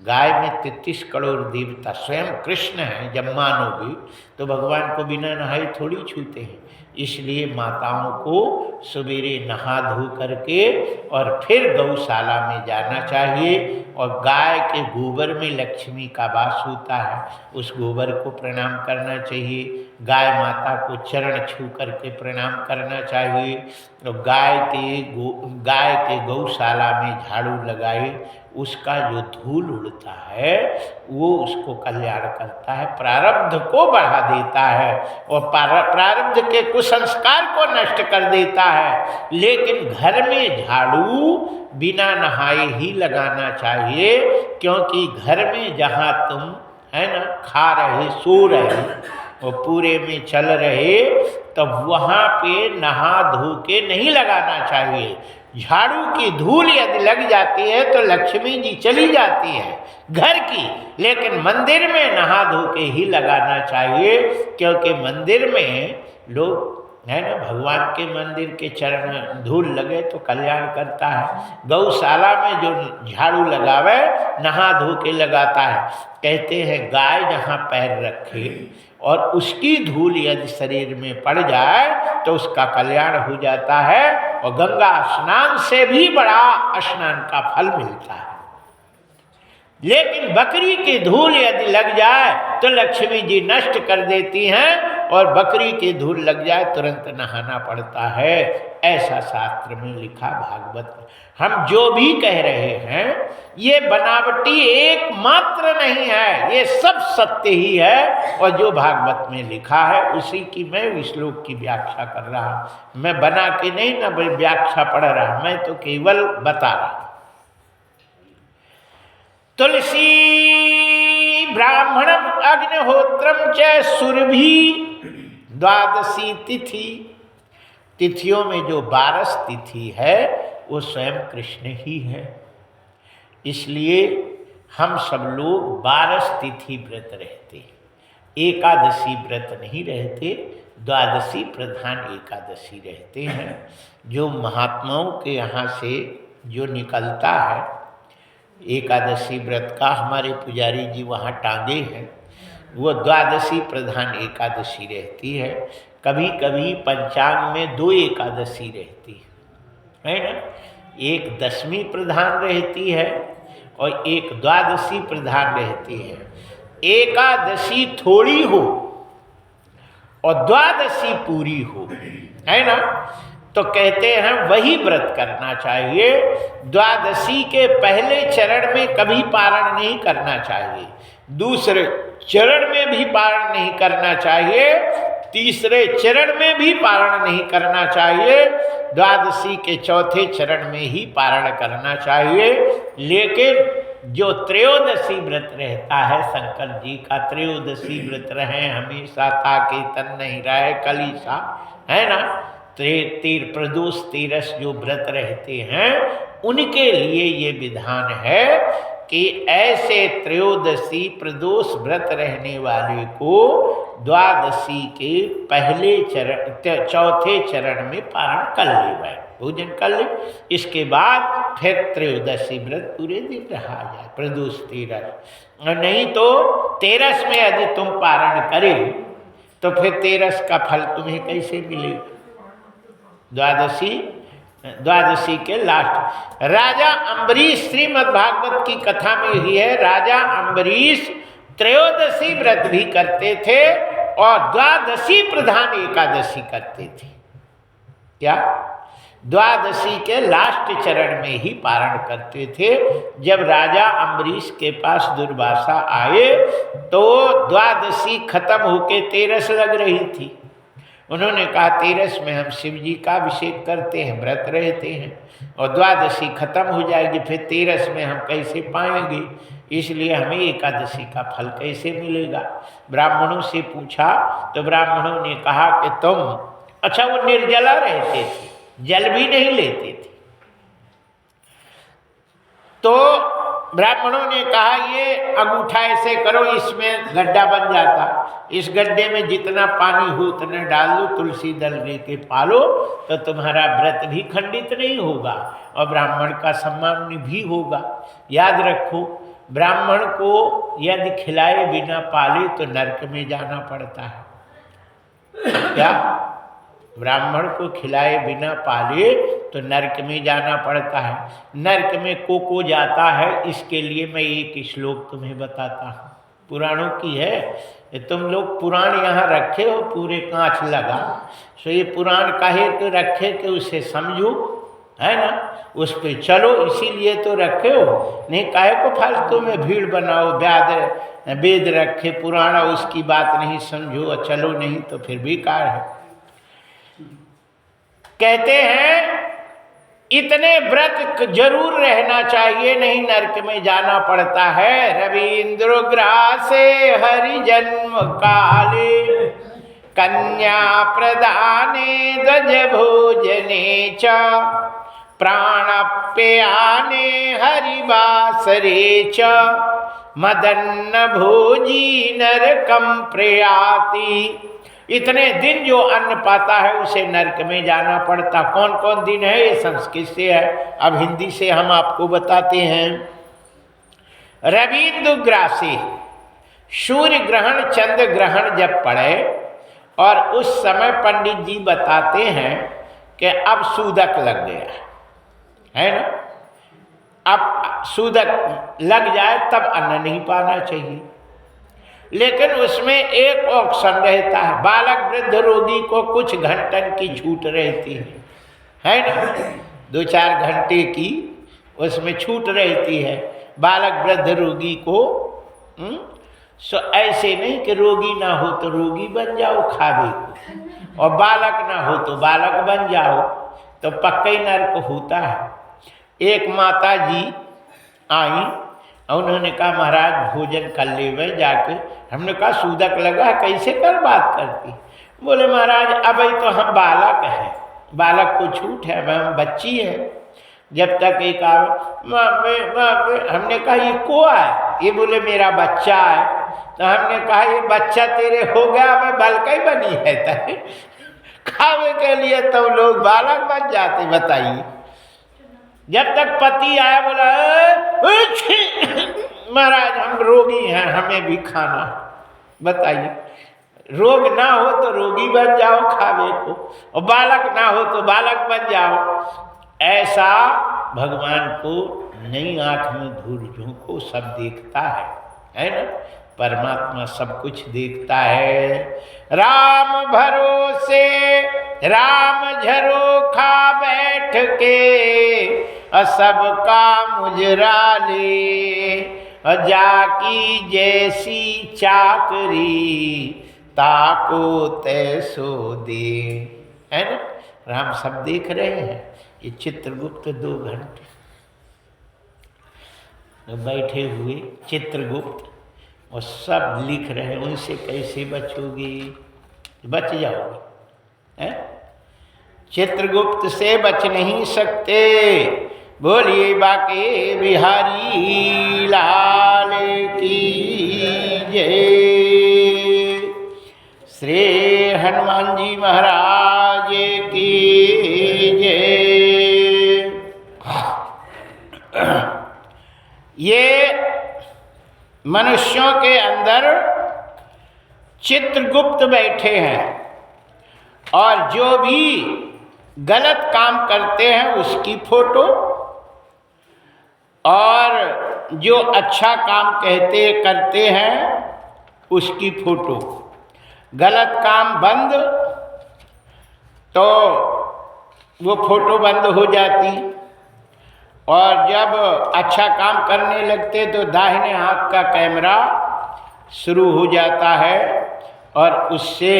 गाय में 33 करोड़ देवता, स्वयं कृष्ण हैं। जब मानोगे तो भगवान को बिना नहाए थोड़ी छूते हैं। इसलिए माताओं को सवेरे नहा धो करके और फिर गौशाला में जाना चाहिए। और गाय के गोबर में लक्ष्मी का वास होता है, उस गोबर को प्रणाम करना चाहिए। गाय माता को चरण छू करके प्रणाम करना चाहिए। और गाय के गौशाला में झाड़ू लगाए, उसका जो धूल उड़ता है वो उसको कल्याण करता है, प्रारब्ध को बढ़ा देता है और प्रारब्ध के कुसंस्कार को नष्ट कर देता है। लेकिन घर में झाड़ू बिना नहाए ही लगाना चाहिए, क्योंकि घर में जहाँ तुम, है ना, खा रहे, सो रहे और पूरे में चल रहे, तब वहाँ पे नहा धो के नहीं लगाना चाहिए। झाड़ू की धूल यदि लग जाती है तो लक्ष्मी जी चली जाती है घर की, लेकिन मंदिर में नहा धो के ही लगाना चाहिए, क्योंकि मंदिर में लोग, है ना। भगवान के मंदिर के चरण में धूल लगे तो कल्याण करता है। गौशाला में जो झाड़ू लगावे नहा धो के लगाता है। कहते हैं गाय जहाँ पैर रखे और उसकी धूल यदि शरीर में पड़ जाए तो उसका कल्याण हो जाता है, और गंगा स्नान से भी बड़ा स्नान का फल मिलता है। लेकिन बकरी की धूल यदि लग जाए तो लक्ष्मी जी नष्ट कर देती हैं, और बकरी की धूल लग जाए तुरंत नहाना पड़ता है। ऐसा शास्त्र में लिखा भागवत में। हम जो भी कह रहे हैं ये बनावटी एकमात्र नहीं है, ये सब सत्य ही है, और जो भागवत में लिखा है उसी की मैं श्लोक की व्याख्या कर रहा। मैं बना के नहीं ना व्याख्या पढ़ रहा, मैं तो केवल बता रहा। तुलसी ब्राह्मणम अग्निहोत्रम च सुरभि द्वादशी तिथि। तिथियों में जो 12 तिथि है वो स्वयं कृष्ण ही है। इसलिए हम सब लोग 12 तिथि व्रत रहते हैं, एकादशी व्रत नहीं रहते, द्वादशी प्रधान एकादशी रहते हैं। जो महात्माओं के यहाँ से जो निकलता है एकादशी व्रत का, हमारे पुजारी जी वहाँ टांगे हैं, वो द्वादशी प्रधान एकादशी रहती है। कभी कभी पंचांग में 2 एकादशी रहती है ना। एक दशमी प्रधान रहती है और एक द्वादशी प्रधान रहती है। एकादशी थोड़ी हो और द्वादशी पूरी हो, है ना, तो कहते हैं वही व्रत करना चाहिए। द्वादशी के पहले चरण में कभी पारण नहीं करना चाहिए, दूसरे चरण में भी पारण नहीं करना चाहिए, तीसरे चरण में भी पारण नहीं करना चाहिए, द्वादशी के चौथे चरण में ही पारण करना चाहिए। लेकिन जो त्रयोदशी व्रत रहता है, शंकर जी का त्रयोदशी व्रत रहे हमेशा ताके तन नहीं रहे कलीसा, है ना। प्रदोष 13 जो व्रत रहते हैं उनके लिए ये विधान है कि ऐसे त्रयोदशी प्रदोष व्रत रहने वाले को द्वादशी के पहले चरण चौथे चरण में पारण कर ले, भोजन कर ले। इसके बाद फिर त्रयोदशी व्रत पूरे दिन रहा जाए, प्रदोष 13। और नहीं तो 13 में यदि तुम पारण करे तो फिर 13 का फल तुम्हें कैसे मिलेगा। द्वादशी के लास्ट राजा अम्बरीश, श्रीमद् भागवत की कथा में ही है, राजा अम्बरीश त्रयोदशी व्रत भी करते थे और द्वादशी प्रधान एकादशी करते थे। क्या? द्वादशी के लास्ट चरण में ही पारण करते थे। जब राजा अम्बरीश के पास दुर्वासा आए तो द्वादशी खत्म होके 13 लग रही थी। उन्होंने कहा 13 में हम शिव जी का अभिषेक करते हैं, व्रत रहते हैं, और द्वादशी खत्म हो जाएगी, फिर 13 में हम कैसे पाएंगे, इसलिए हमें एकादशी का फल कैसे मिलेगा। ब्राह्मणों से पूछा तो ब्राह्मणों ने कहा कि तुम, अच्छा वो निर्जला रहते थे, जल भी नहीं लेते थे, तो ब्राह्मणों ने कहा ये अंगूठा ऐसे करो, इसमें गड्ढा बन जाता, इस गड्ढे में जितना पानी हो उतना डाल दो, तुलसी दल लेके पालो, तो तुम्हारा व्रत भी खंडित नहीं होगा और ब्राह्मण का सम्मान भी होगा। याद रखो, ब्राह्मण को यदि खिलाए बिना पाले तो नरक में जाना पड़ता है। क्या? ब्राह्मण को खिलाए बिना पाले तो नरक में जाना पड़ता है। नरक में को जाता है, इसके लिए मैं एक श्लोक तुम्हें बताता हूँ, पुराणों की है। तुम लोग पुराण यहाँ रखे हो, पूरे कांच लगा, सो ये पुराण काहे तो रखे कि उसे समझो, है ना, उस पर चलो, इसीलिए तो रखे हो। नहीं काहे को फालतू में भीड़ बनाओ, वेद रखे पुराण, उसकी बात नहीं समझो और चलो, नहीं तो फिर बेकार है। कहते हैं इतने व्रत जरूर रहना चाहिए, नहीं नरक में जाना पड़ता है। रवीन्द्र ग्रासे हरि जन्म काले, कन्या प्रदाने ध्वज भोजने च, प्राणप्याने हरिवासरे च, मदन्न भोजी नरकम प्रयाति, इतने दिन जो अन्न पाता है उसे नरक में जाना पड़ता। कौन कौन दिन है, ये संस्कृत से है, अब हिंदी से हम आपको बताते हैं। रविंदु ग्रासी, सूर्य ग्रहण चंद्र ग्रहण जब पड़े और उस समय पंडित जी बताते हैं कि अब सूदक लग गया है ना, अब सूदक लग जाए तब अन्न नहीं पाना चाहिए। लेकिन उसमें एक ऑप्शन रहता है, बालक वृद्ध रोगी को कुछ घंटन की छूट रहती है ना, 2-4 घंटे की उसमें छूट रहती है बालक वृद्ध रोगी को। सो ऐसे नहीं कि रोगी ना हो तो रोगी बन जाओ खावे को, और बालक ना हो तो बालक बन जाओ, तो पक्का ही नरक होता है। एक माता जी आई और उन्होंने कहा महाराज भोजन कर ले जाके। हमने कहा सूदक लगा, कैसे कर बात करती। बोले महाराज अब ही तो हम बालक हैं, बालक को छूट है, हम बच्ची है। जब तक एक हमने कहा ये को है, ये बोले मेरा बच्चा है। तो हमने कहा ये बच्चा तेरे हो गया, मैं बलका ही बनी है खावे के लिए तो लोग बालक बन जाते। बताइए, जब तक पति आया बोला महाराज हम रोगी हैं, हमें भी खाना। बताइए, रोग ना हो तो रोगी बन जाओ खावे को, और बालक ना हो तो बालक बन जाओ। ऐसा भगवान को नई आंख में धूल झोंको, सब देखता है ना, परमात्मा सब कुछ देखता है। राम भरोसे राम झरोखा बैठ के, सबका मुजरा ले, जाकी जैसी चाकरी ताको तैसो दे। है ना, राम सब देख रहे हैं। ये चित्रगुप्त 2 घंटे बैठे हुए चित्रगुप्त और सब लिख रहे हैं, उनसे कैसे बचोगी, बच जाओगे हैं? चित्रगुप्त से बच नहीं सकते। बोलिए बाके बिहारी लाल की जय, श्री हनुमान जी महाराज की जय। ये मनुष्यों के अंदर चित्रगुप्त बैठे हैं, और जो भी गलत काम करते हैं उसकी फोटो, और जो अच्छा काम करते हैं उसकी फोटो। गलत काम बंद तो वो फोटो बंद हो जाती, और जब अच्छा काम करने लगते तो दाहिने हाथ का कैमरा शुरू हो जाता है और उससे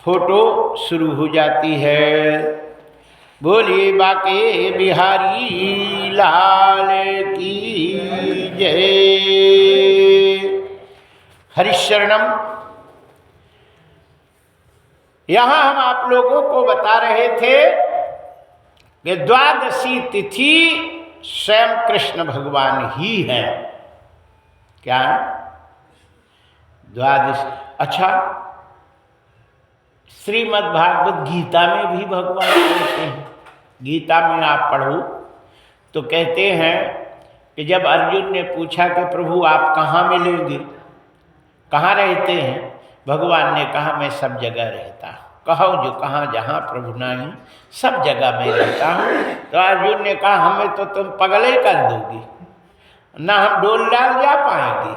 फोटो शुरू हो जाती है। बोलिए बाके बिहारी लाल की जय। हरिशरणम। यहाँ हम आप लोगों को बता रहे थे कि द्वादशी तिथि स्वयं कृष्ण भगवान ही हैं। क्या है द्वादशी? अच्छा, श्रीमद् भागवत गीता में भी भगवान कहते हैं। गीता में आप पढ़ो तो कहते हैं कि जब अर्जुन ने पूछा कि प्रभु आप कहाँ मिलेंगे, कहाँ रहते हैं, भगवान ने कहा मैं सब जगह रहता हूँ। कहो जो कहाँ जहाँ प्रभु नहीं, सब जगह मैं रहता हूँ। तो अर्जुन ने कहा हमें तो तुम पगले कर दोगी, ना हम डोल डाल जा पाएंगे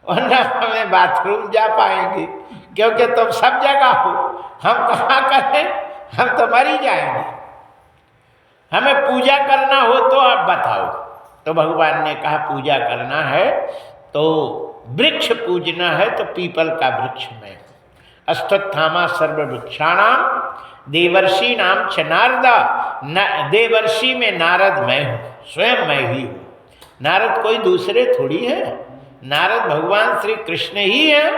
और ना हमें बाथरूम जा पाएंगे, क्योंकि तुम सब जगह हो। हम कहाँ करें, हम तो मर ही जाएंगे। हमें पूजा करना हो तो आप बताओ। तो भगवान ने कहा पूजा करना है तो वृक्ष पूजना है तो पीपल का वृक्ष में। अश्वत्थामा सर्ववृक्षाणाम देवर्षि नाम च नारद। देवर्षि में नारद मैं हूँ, स्वयं मैं ही हूँ। नारद कोई दूसरे थोड़ी है, नारद भगवान श्री कृष्ण ही है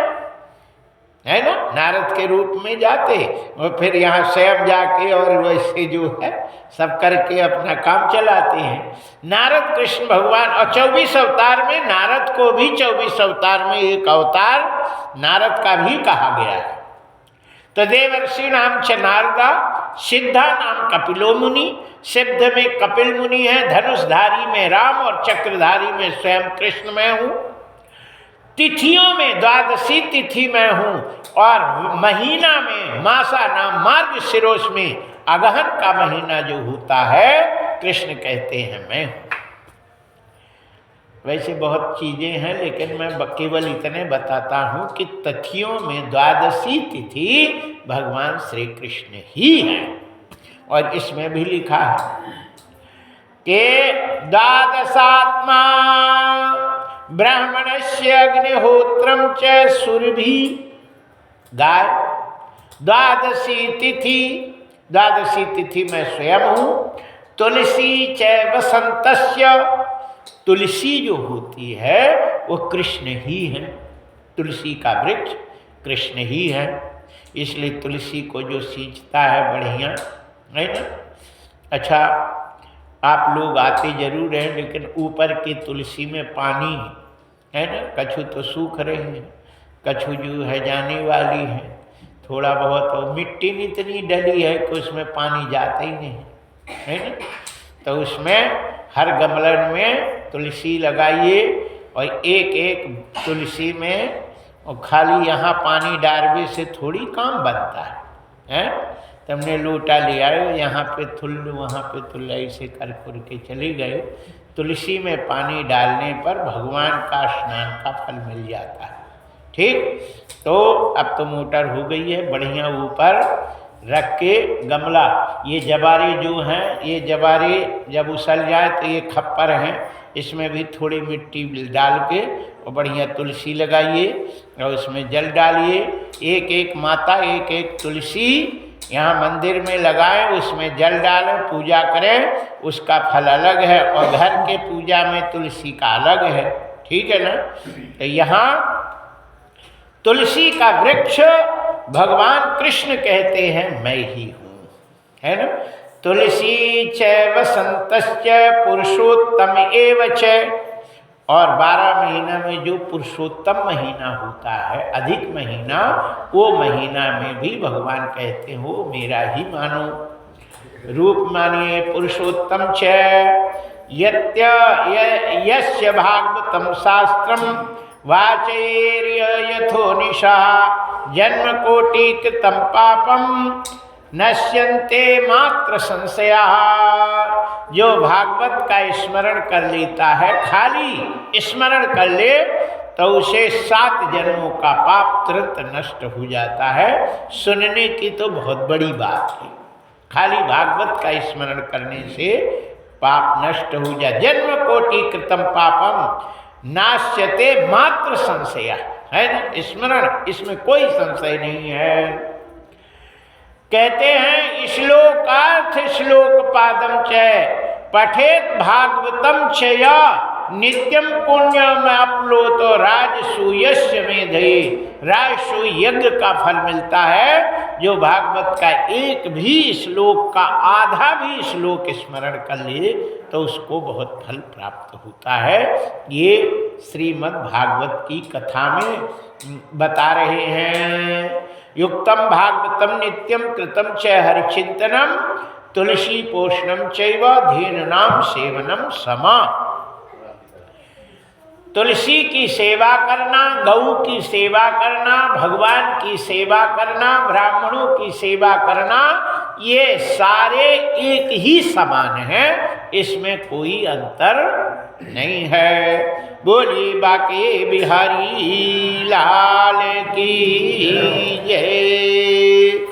ना। नारद के रूप में जाते और फिर यहाँ स्वयं जाके और वैसे जो है सब करके अपना काम चलाते हैं। नारद कृष्ण भगवान, और 24 अवतार में नारद को भी 24 अवतार में एक अवतार नारद का भी कहा गया है। तो देवर्षि नाम च नारदा, सिद्धा नाम कपिलो मुनि। सिद्ध में कपिल मुनि है, धनुषधारी में राम और चक्रधारी में स्वयं कृष्ण मैं हूँ। तिथियों में द्वादशी तिथि में हूँ और महीना में मासा नाम मार्ग शिरोष में अगहन का महीना जो होता है कृष्ण कहते हैं मैं हूँ। वैसे बहुत चीज़ें हैं लेकिन मैं केवल इतने बताता हूँ कि तिथियों में द्वादशी तिथि भगवान श्री कृष्ण ही हैं। और इसमें भी लिखा है कि द्वादशात्मा ब्राह्मणस्य अग्निहोत्रम च सुरभि गाय। द्वादशी तिथि मैं स्वयं हूँ। तुलसी च वसंतस्य, तुलसी जो होती है वो कृष्ण ही है। तुलसी का वृक्ष कृष्ण ही है, इसलिए तुलसी को जो सींचता है बढ़िया है ना। अच्छा, आप लोग आते जरूर हैं लेकिन ऊपर की तुलसी में पानी है ना, कछु तो सूख रही है, कछु जो है जाने वाली है, थोड़ा बहुत और मिट्टी में इतनी डली है कि उसमें पानी जाता ही नहीं है ना। तो उसमें हर गमलन में तुलसी लगाइए और एक एक तुलसी में, और खाली यहाँ पानी डालने से थोड़ी काम बनता है। तुमने लोटा ले आए, यहाँ पे थुल वहाँ पे थुल, ऐसे कर के चले गए। तुलसी में पानी डालने पर भगवान का स्नान का फल मिल जाता है। ठीक, तो अब तो मोटर हो गई है बढ़िया, ऊपर रख के गमला, ये जबारे जो हैं, ये जबारे जब उसल जाए तो ये खप्पर हैं, इसमें भी थोड़ी मिट्टी डाल के और बढ़िया तुलसी लगाइए और उसमें जल डालिए। एक एक माता एक एक तुलसी यहाँ मंदिर में लगाएं, उसमें जल डालें, पूजा करें, उसका फल अलग है और घर के पूजा में तुलसी का अलग है। ठीक है ना। तो यहाँ तुलसी का वृक्ष भगवान कृष्ण कहते हैं मैं ही हूँ, है ना। तुलसी च वसंतश्च पुरुषोत्तम एव च, और 12 महीना में जो पुरुषोत्तम महीना होता है, अधिक महीना, वो महीना में भी भगवान कहते हो मेरा ही मानो। रूप मानिए पुरुषोत्तम च यस्य भागवतम शास्त्रम वाचैर्य यथो निशा जन्म कोटि कृतं पापम नश्यन्ते मात्र संशया। जो भागवत का स्मरण कर लेता है, खाली स्मरण कर ले, तो उसे 7 जन्मों का पाप तुरंत नष्ट हो जाता है। सुनने की तो बहुत बड़ी बात है, खाली भागवत का स्मरण करने से पाप नष्ट हो जाए। जन्म कोटि कृतं पापम नाश्यते मात्र संशय, है ना। स्मरण, इसमें कोई संशय नहीं है। कहते हैं श्लोकार्थ श्लोक पादम च पठेत भागवतम चया नित्यम पुण्यम अपलोतो राजसूयस्य मेधये। राजसू यज्ञ का फल मिलता है। जो भागवत का एक भी श्लोक का आधा भी श्लोक स्मरण कर ले तो उसको बहुत फल प्राप्त होता है। ये श्रीमद् भागवत की कथा में बता रहे हैं। युक्तम भागवतम नित्यम कृतम च हरिचिंतनम तुलसी पोषणम चैव धेनुनाम सेवनम समा। तुलसी की सेवा करना, गौ की सेवा करना, भगवान की सेवा करना, ब्राह्मणों की सेवा करना, ये सारे एक ही समान हैं, इसमें कोई अंतर नहीं है। बोली बाके बिहारी लाल की जय।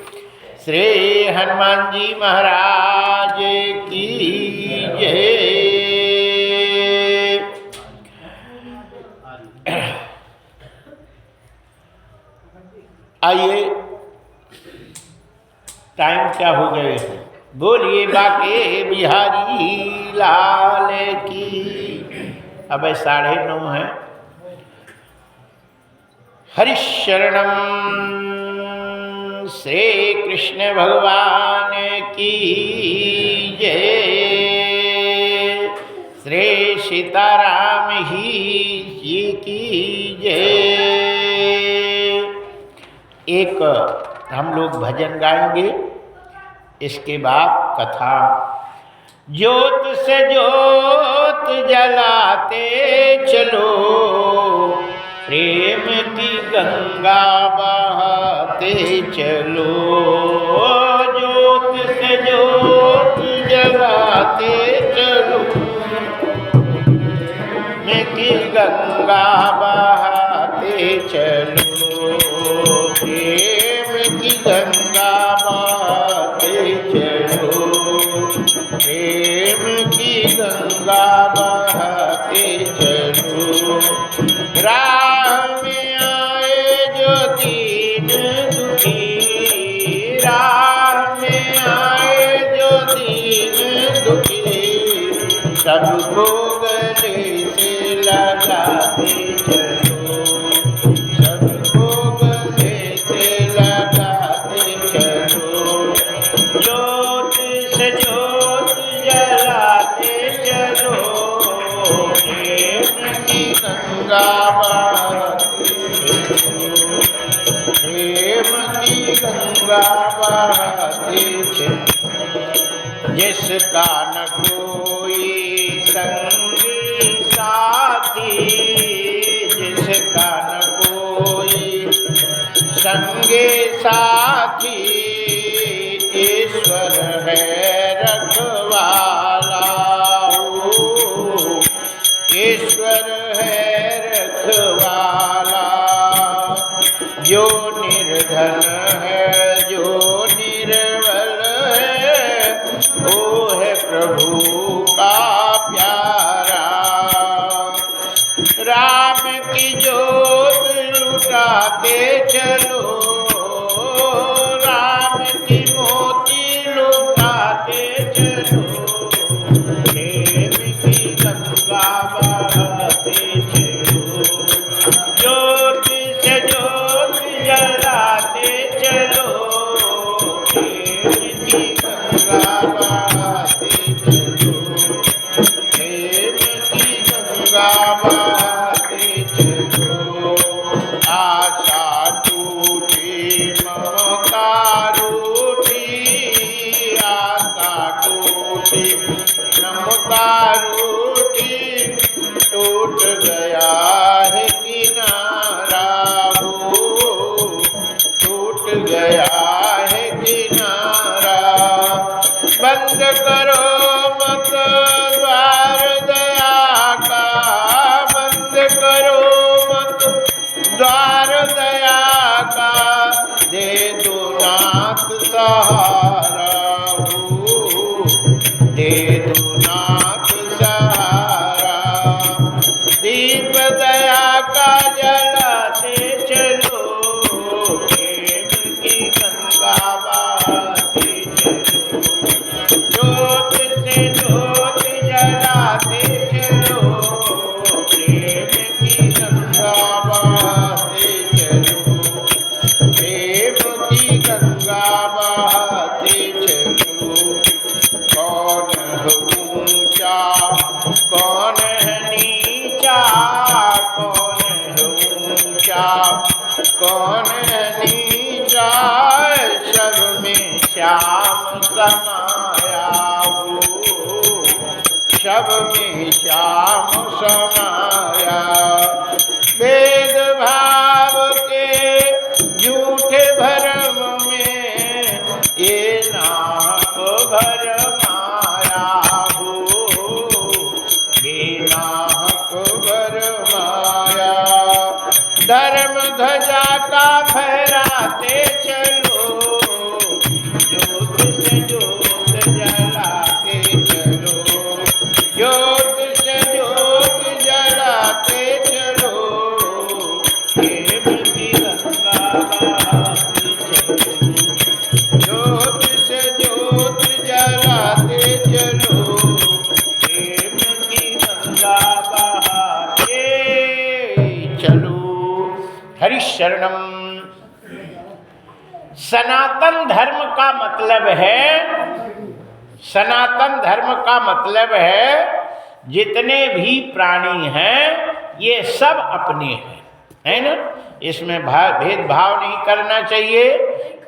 श्री हनुमान जी महाराज की जय। आइए, टाइम क्या हो गए। बोलिए बाके बिहारी लाल की। अब 9:30 है। हरिशरणम श्री कृष्ण भगवान की जय। श्री सीताराम जी की जय। एक हम लोग भजन गाएंगे, इसके बाद कथा। ज्योत से ज्योत जलाते चलो, प्रेम की गंगा बहाते चलो। ज्योत से ज्योत जलाते चलो, प्रेम की गंगा बहाते चलो। प्रेम की गंगा बहाते चलो, प्रेम की गंगा बहाते चलो। राह में आए जो दीन दुखी, राह में आए जो दीन दुखी, सबको गले से लगाते चलो, सबको गले से लगाते चलो। ज्योत से ज्योत जलाते चलो, प्रेम की गंगा बहाते चलो, प्रेम की गंगा बहाते चलो। जिसका न कोई संगी साथी, जिसका न कोई संगे साथी, ईश्वर है रखवाला हो, ईश्वर है रखवाला। जो निर्धन है, जो निर्बल है, वो है प्रभु का प्यारा। राम की ज्योत लुटाते चलो, राम की मोती लुटाते चलो। प्रेम की गंगा बहाते चलो, ज्योत से ज्योत जलाते चलो। प्रेम की गंगा बहाते चलो, प्रेम की गंगा बहाते चलो। आशा टूटी ममता रूठी, आशा टूटी ममता रूठी, टूट गया है किनारा हो, टूट गया है किनारा। बंद करो मत द्वार दया का, बंद करो मत द्वार दया का, दे दो नाथ सहारा हो, दे दो नाथ सहारा। दीप दया का जलाते चलो, प्रेम की गंगा बहाते चलो। ज्योत से ज्योत जलाते चलो, प्रेम की गंगा बहाते चलो, प्रेम की गंगा बहाते चलो। कौन है ऊंचा, कौन है नीचा, कौन है ऊंचा, कौन है नीचा, सब में श्याम समाया हो, सब में श्याम समाया। वेद भाव के झूठे भरम में ये नाहक भरमाया हो, ये नाहक भरमाया। धर्म ध्वजा का फहराते चलो, ज्योत से ज्योत जलाते चलो, ज्योत से ज्योत जलाते चलो। प्रेम की गंगा बहाते चलो, ज्योत से ज्योत जलाते चलो। प्रेम की गंगा बहाते चलो। हरि शरणम। सनातन धर्म का मतलब है, सनातन धर्म का मतलब है जितने भी प्राणी हैं ये सब अपने हैं, है ना। इसमें भेदभाव नहीं करना चाहिए।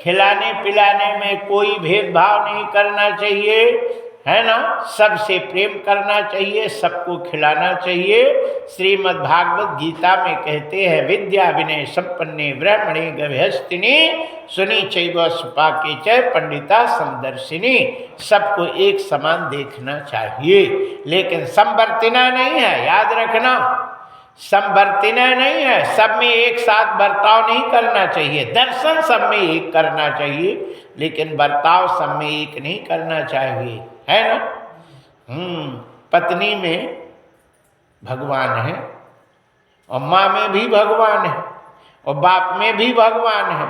खिलाने पिलाने में कोई भेदभाव नहीं करना चाहिए, है ना। सबसे प्रेम करना चाहिए, सबको खिलाना चाहिए। श्रीमद् भागवत गीता में कहते हैं विद्या विनय संपन्ने ब्राह्मणे गविहस्तिनी सुनी चैव सुपाके च पंडिता समदर्शिनी। सबको एक समान देखना चाहिए, लेकिन संवर्तना नहीं है, याद रखना, संवर्तना नहीं है। सब में एक साथ बर्ताव नहीं करना चाहिए। दर्शन सब में एक करना चाहिए, लेकिन बर्ताव सब में एक नहीं करना चाहिए, है ना। पत्नी में भगवान है, और माँ में भी भगवान है, और बाप में भी भगवान है,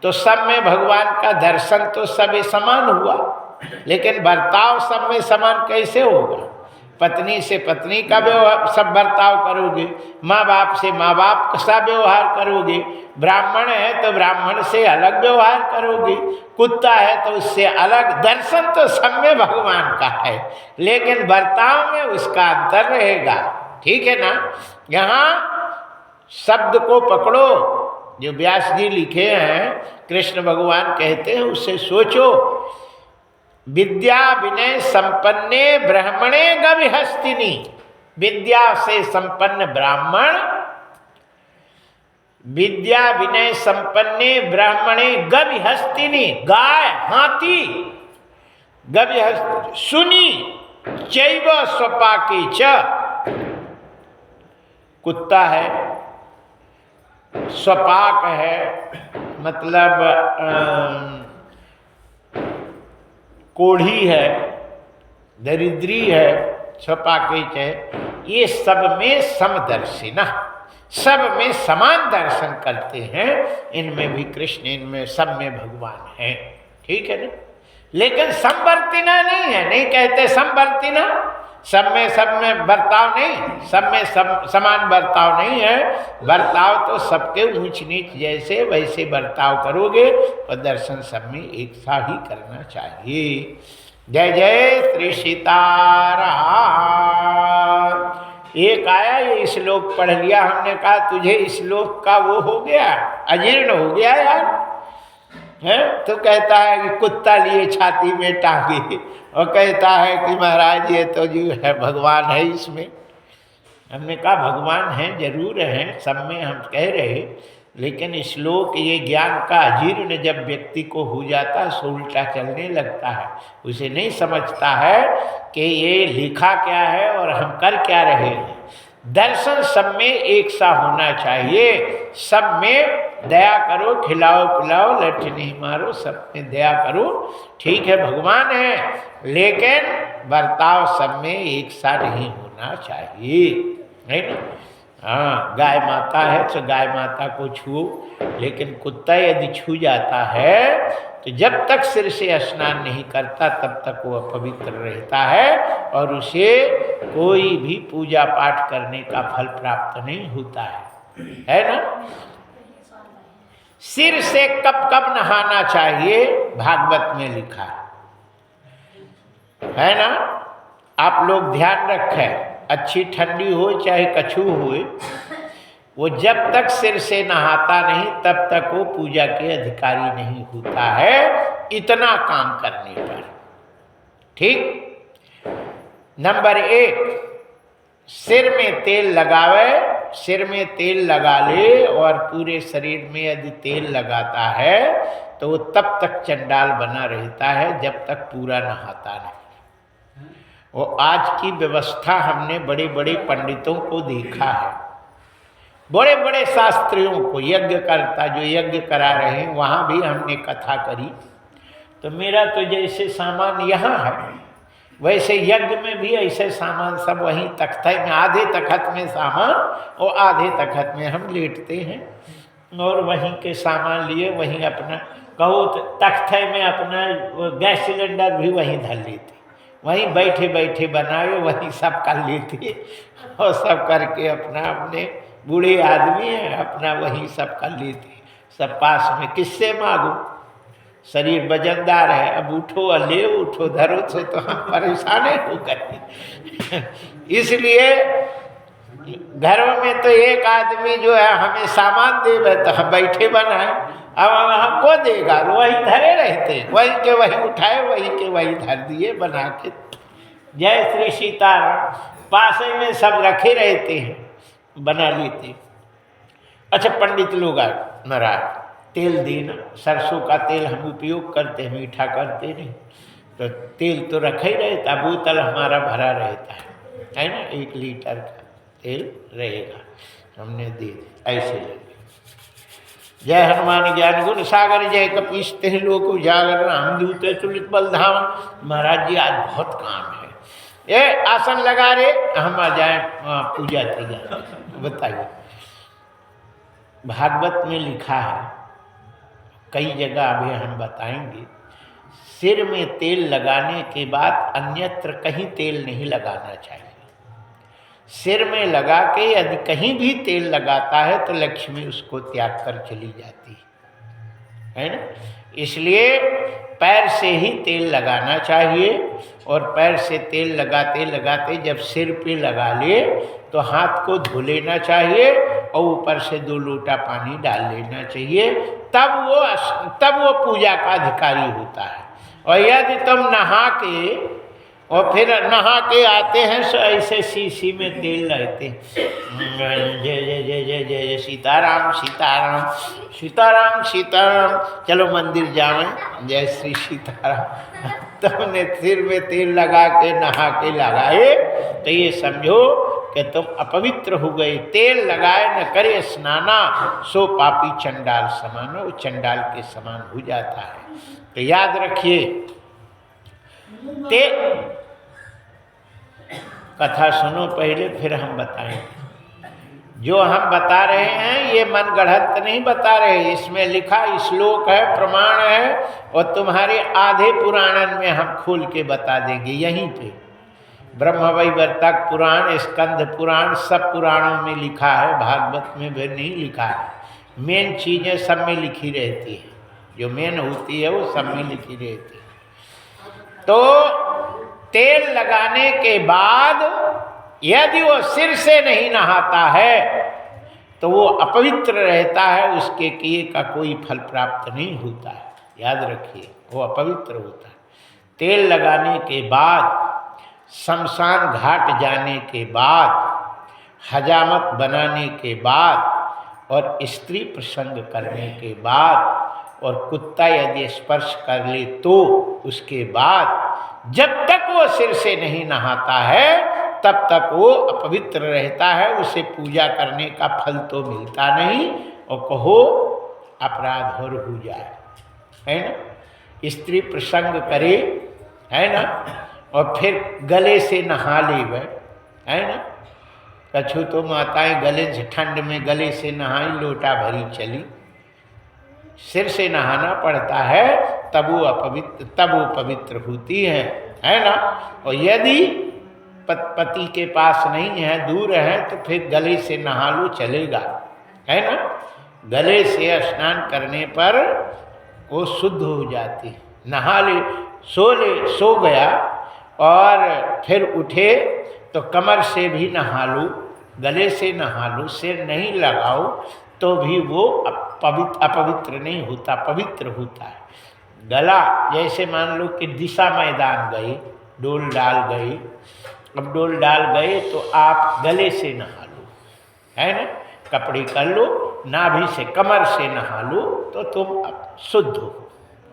तो सब में भगवान का दर्शन तो सब समान हुआ, लेकिन बर्ताव सब में समान कैसे होगा। पत्नी से पत्नी का व्यवहार सब बर्ताव करोगे, माँ बाप से माँ बाप का व्यवहार करोगे, ब्राह्मण है तो ब्राह्मण से अलग व्यवहार करोगे, कुत्ता है तो उससे अलग। दर्शन तो सब में भगवान का है, लेकिन बर्ताव में उसका अंतर रहेगा, ठीक है ना। यहाँ शब्द को पकड़ो, जो व्यास जी लिखे हैं, कृष्ण भगवान कहते हैं उससे सोचो। विद्या विनय संपन्ने ब्राह्मणे गविहस्तिनी। विद्या से संपन्न ब्राह्मण, विद्या विनय संपन्ने ब्राह्मणे गविहस्तिनी, गाय हाथी, गविहस्तिनी सुनी चैव स्वपाके च, कुत्ता है, स्वपाक है, मतलब कोढ़ी है, दरिद्री है, स्वपाकेच है, ये सब में समदर्शिना, सब में समान दर्शन करते हैं। इनमें भी कृष्ण, इनमें सब में भगवान है, ठीक है ना। लेकिन संवर्तिना नहीं है, नहीं कहते संवर्तिना, सब में बर्ताव नहीं, सब में समान बर्ताव नहीं है। बर्ताव तो सबके ऊंच नीच जैसे वैसे बर्ताव करोगे, और दर्शन सब में एक सा ही करना चाहिए। जय जय श्री सीताराम। एक आया ये श्लोक पढ़ लिया, हमने कहा तुझे श्लोक का वो हो गया, अजीर्ण हो गया यार, है। तो कहता है कि कुत्ता लिए छाती में टांगे, और कहता है कि महाराज ये तो जो है भगवान है इसमें। हमने कहा भगवान है, जरूर है, सब में हम कह रहे, लेकिन श्लोक ये ज्ञान का अजीर्ण जब व्यक्ति को हो जाता है, सो उल्टा चलने लगता है, उसे नहीं समझता है कि ये लिखा क्या है और हम कर क्या रहे हैं। दर्शन सब में एक सा होना चाहिए, सब में दया करो, खिलाओ पिलाओ, लठ नहीं मारो, सब में दया करो, ठीक है भगवान है, लेकिन बर्ताव सब में एक सा नहीं होना चाहिए, है ना। हाँ, गाय माता है तो गाय माता को छुओ, लेकिन कुत्ता यदि छू जाता है तो जब तक सिर से स्नान नहीं करता तब तक वो अपवित्र रहता है, और उसे कोई भी पूजा पाठ करने का फल प्राप्त नहीं होता है ना। सिर से कब कब नहाना चाहिए भागवत में लिखा है ना। आप लोग ध्यान रखें, अच्छी ठंडी हो चाहे कछू हो, वो जब तक सिर से नहाता नहीं तब तक वो पूजा के अधिकारी नहीं होता है, इतना काम करने पर, ठीक। नंबर 1, सिर में तेल लगावे, सिर में तेल लगा ले, और पूरे शरीर में यदि तेल लगाता है तो वो तब तक चंडाल बना रहता है जब तक पूरा नहाता नहीं। वो आज की व्यवस्था हमने बड़े बड़े पंडितों को देखा है, बड़े बड़े शास्त्रियों को, यज्ञ करता जो यज्ञ करा रहे हैं, वहाँ भी हमने कथा करी, तो मेरा तो जैसे सामान यहाँ है वैसे यज्ञ में भी ऐसे सामान सब वहीं तख्ते में, आधे तख्त में सामान और आधे तख्त में हम लेटते हैं, और वहीं के सामान लिए वहीं अपना कहो तो तख्ते में अपना गैस सिलेंडर भी वहीं धर लेते, वहीं बैठे बैठे बनाए वहीं सब कर लेते, और सब करके अपना अपने बूढ़े आदमी हैं अपना वहीं सब कर लेते, सब पास में किससे मांगो, शरीर वजनदार है, अब उठो और ले उठो धरो तो हम परेशान हो गए। इसलिए घरों में तो एक आदमी जो है हमें सामान देवे तो हम बैठे बनाए, अब हमको देगा, वही धरे रहते, वही के वही उठाए, वही के वही धर दिए बना के। जय श्री सीताराम। पास में सब रखे रहते हैं, बना लेते। अच्छा, पंडित लोग आए, महाराज तेल देना, सरसों का तेल हम उपयोग करते हैं, मीठा करते नहीं, तो तेल तो रखा ही रहता, बोतल हमारा भरा रहता है ना, 1 लीटर का तेल रहेगा, हमने दे दिया, ऐसे लगे। जय हनुमान ज्ञान गुण सागर, जय कपीस तिन्हि लोक उजागर, रामदूत तुलित बलधाम। महाराज जी आज बहुत काम है, ये आसन लगा रे, हम आ जाए पूजा तैयार। बताइए, भागवत में लिखा है, कई जगह अभी हम बताएंगे, सिर में तेल लगाने के बाद अन्यत्र कहीं तेल नहीं लगाना चाहिए। सिर में लगा के यदि कहीं भी तेल लगाता है तो लक्ष्मी उसको त्याग कर चली जाती है ना। इसलिए पैर से ही तेल लगाना चाहिए, और पैर से तेल लगाते लगाते जब सिर पे लगा ले तो हाथ को धो लेना चाहिए और ऊपर से 2 लोटा पानी डाल लेना चाहिए, तब वो पूजा का अधिकारी होता है। और यदि तुम नहा के और फिर नहा के आते हैं तो ऐसे शीशी में तेल रहते, जय जय जय जय जय सीताराम सीताराम सीताराम सीताराम, चलो मंदिर जावें, जय श्री सीताराम। तुमने सिर में तेल लगा के नहा के लगाए तो ये समझो कि तुम अपवित्र हो गए। तेल लगाए न करे स्नाना, सो पापी चंडाल समान, वो चंडाल के समान हो जाता है। तो याद रखिए, कथा सुनो पहले, फिर हम बताएंगे। जो हम बता रहे हैं ये मन गढ़ंत नहीं बता रहे, इसमें लिखा श्लोक है, प्रमाण है, और तुम्हारे आधे पुराणन में हम खोल के बता देंगे। यहीं पे ब्रह्मवैवर्तक पुराण, स्कंद पुराण, सब पुराणों में लिखा है, भागवत में भी नहीं लिखा है। मेन चीज़ें सब में लिखी रहती है, जो मेन होती है वो सब में लिखी रहती है। तो तेल लगाने के बाद यदि वो सिर से नहीं नहाता है तो वो अपवित्र रहता है, उसके किए का कोई फल प्राप्त नहीं होता है। याद रखिए, वो अपवित्र होता है। तेल लगाने के बाद, शमशान घाट जाने के बाद, हजामत बनाने के बाद, और स्त्री प्रसंग करने के बाद, और कुत्ता यदि स्पर्श कर ले तो उसके बाद, जब तक वो सिर से नहीं नहाता है तब तक वो अपवित्र रहता है। उसे पूजा करने का फल तो मिलता नहीं, और कहो अपराध और हो जाए, है ना। स्त्री प्रसंग करे, है ना, और फिर गले से नहा ले वह, है ना। कछु तो माताएं गले से, ठंड में गले से नहाई, लोटा भरी चली। सिर से नहाना पड़ता है, तब वो पवित्र होती है ना। और यदि पति के पास नहीं है, दूर है, तो फिर गले से नहा लो, चलेगा, है ना। गले से स्नान करने पर वो शुद्ध हो जाती है। नहा ले, सो गया और फिर उठे तो कमर से भी नहा लो, गले से नहा लो, सिर नहीं लगाओ तो भी वो अपवित्र नहीं होता, पवित्र होता है। गला, जैसे मान लो कि दिशा मैदान गए, डोल डाल गए, अब डोल डाल गए तो आप गले से नहा लो, है ना, कपड़े कर लो, नाभि से, कमर से नहा लो तो तुम शुद्ध हो,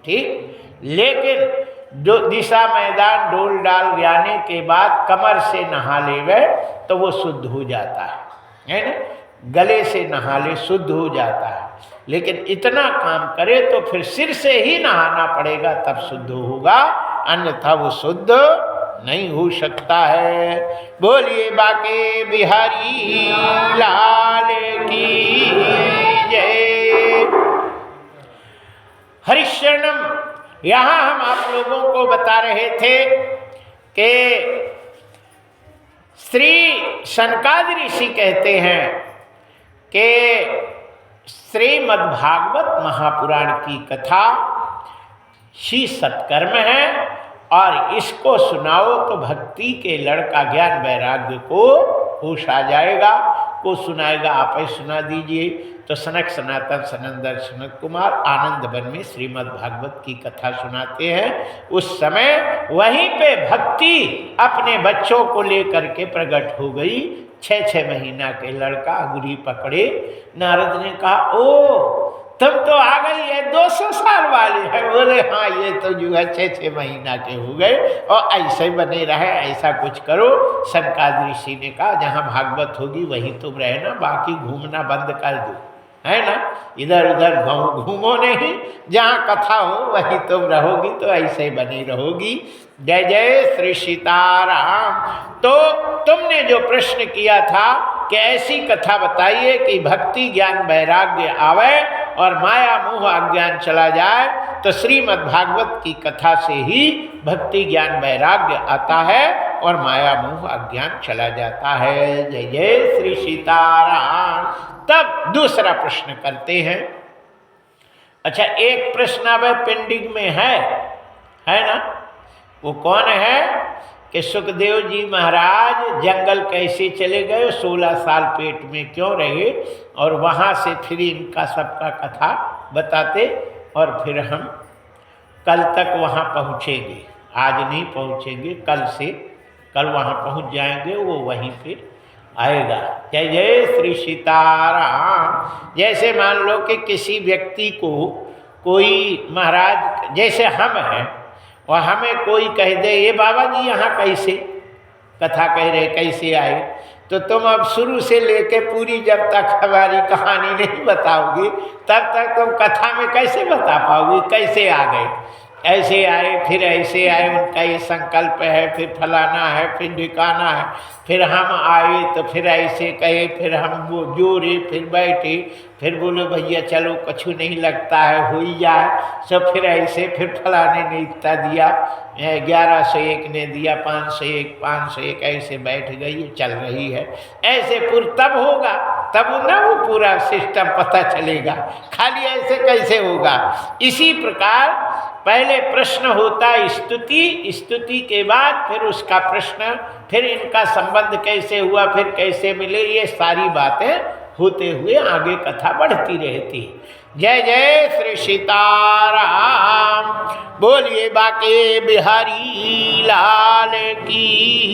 ठीक। लेकिन जो दिशा मैदान डोल डाल जाने के बाद कमर से नहा लेवे तो वो शुद्ध हो जाता है ना। गले से नहा ले, शुद्ध हो जाता है। लेकिन इतना काम करे तो फिर सिर से ही नहाना पड़ेगा, तब शुद्ध होगा, अन्यथा वो शुद्ध नहीं हो सकता है। बोलिए बाके बिहारी लाल की जय। हरिशरणम। यहाँ हम आप लोगों को बता रहे थे कि श्री सनकादि ऋषि कहते हैं कि श्रीमद्भागवत महापुराण की कथा ही सत्कर्म है, और इसको सुनाओ तो भक्ति के लड़का ज्ञान वैराग्य को होश आ जाएगा। को सुनाएगा, आप ही सुना दीजिए। तो सनक सनातन सनंदन सनत कुमार आनंद वन में श्रीमद् भागवत की कथा सुनाते हैं। उस समय वहीं पे भक्ति अपने बच्चों को लेकर के प्रकट हो गई। 6 महीना के लड़का अंगुली पकड़े। नारद ने कहा, ओ तुम तो आ गई है, 200 साल वाले हैं। बोले हाँ, ये तो जो है 6 महीना के हो गए और ऐसे बने रहे, ऐसा कुछ करो। सनकादिक ऋषि ने कहा, जहाँ भागवत होगी वहीं तुम रहना, बाकी घूमना बंद कर दो, है ना, इधर उधर घूमो नहीं, जहाँ कथा हो वहीं तुम रहोगी, तो ऐसे बनी रहोगी। जय जय श्री सीताराम। तो तुमने जो प्रश्न किया था कि ऐसी कथा बताइए कि भक्ति ज्ञान वैराग्य आवे और माया मोह अज्ञान चला जाए, तो श्रीमद् भागवत की कथा से ही भक्ति ज्ञान वैराग्य आता है और माया मोह अज्ञान चला जाता है। जय जय श्री सीताराम। तब दूसरा प्रश्न करते हैं। अच्छा, एक प्रश्न अब पेंडिंग में है ना, वो कौन है कि सुखदेव जी महाराज जंगल कैसे चले गए, 16 साल पेट में क्यों रहे, और वहाँ से फिर इनका सबका कथा बताते, और फिर हम कल तक वहाँ पहुँचेंगे। आज नहीं पहुँचेंगे, कल वहाँ पहुँच जाएंगे, वो वहीं फिर आएगा। जय जय श्री सीताराम। जैसे मान लो कि किसी व्यक्ति को कोई महाराज, जैसे हम हैं और हमें कोई कह दे, ये बाबा जी यहाँ कैसे कथा कह रहे, कैसे आए, तो तुम अब शुरू से लेके पूरी जब तक हमारी कहानी नहीं बताओगी तब तक तुम कथा में कैसे बता पाओगी कैसे आ गए। ऐसे आए, फिर ऐसे आए, उनका ये संकल्प है, फिर फलाना है, फिर ढिकाना है, फिर हम आए तो फिर ऐसे कहे, फिर हम वो जोड़े, फिर बैठे, फिर बोलो भैया चलो कुछ नहीं लगता है, हो ही जाए सब, फिर ऐसे, फिर फलाने ने इतना दिया, 1101 ने दिया, 501 ऐसे बैठ गई, चल रही है ऐसे। तब होगा, तब ना वो पूरा सिस्टम पता चलेगा, खाली ऐसे कैसे होगा। इसी प्रकार पहले प्रश्न होता स्तुति, स्तुति के बाद फिर उसका प्रश्न, फिर इनका संबंध कैसे हुआ, फिर कैसे मिले, ये सारी बातें होते हुए आगे कथा बढ़ती रहती। जय जय श्री सीताराम। बोलिए बाके बिहारी लाल की।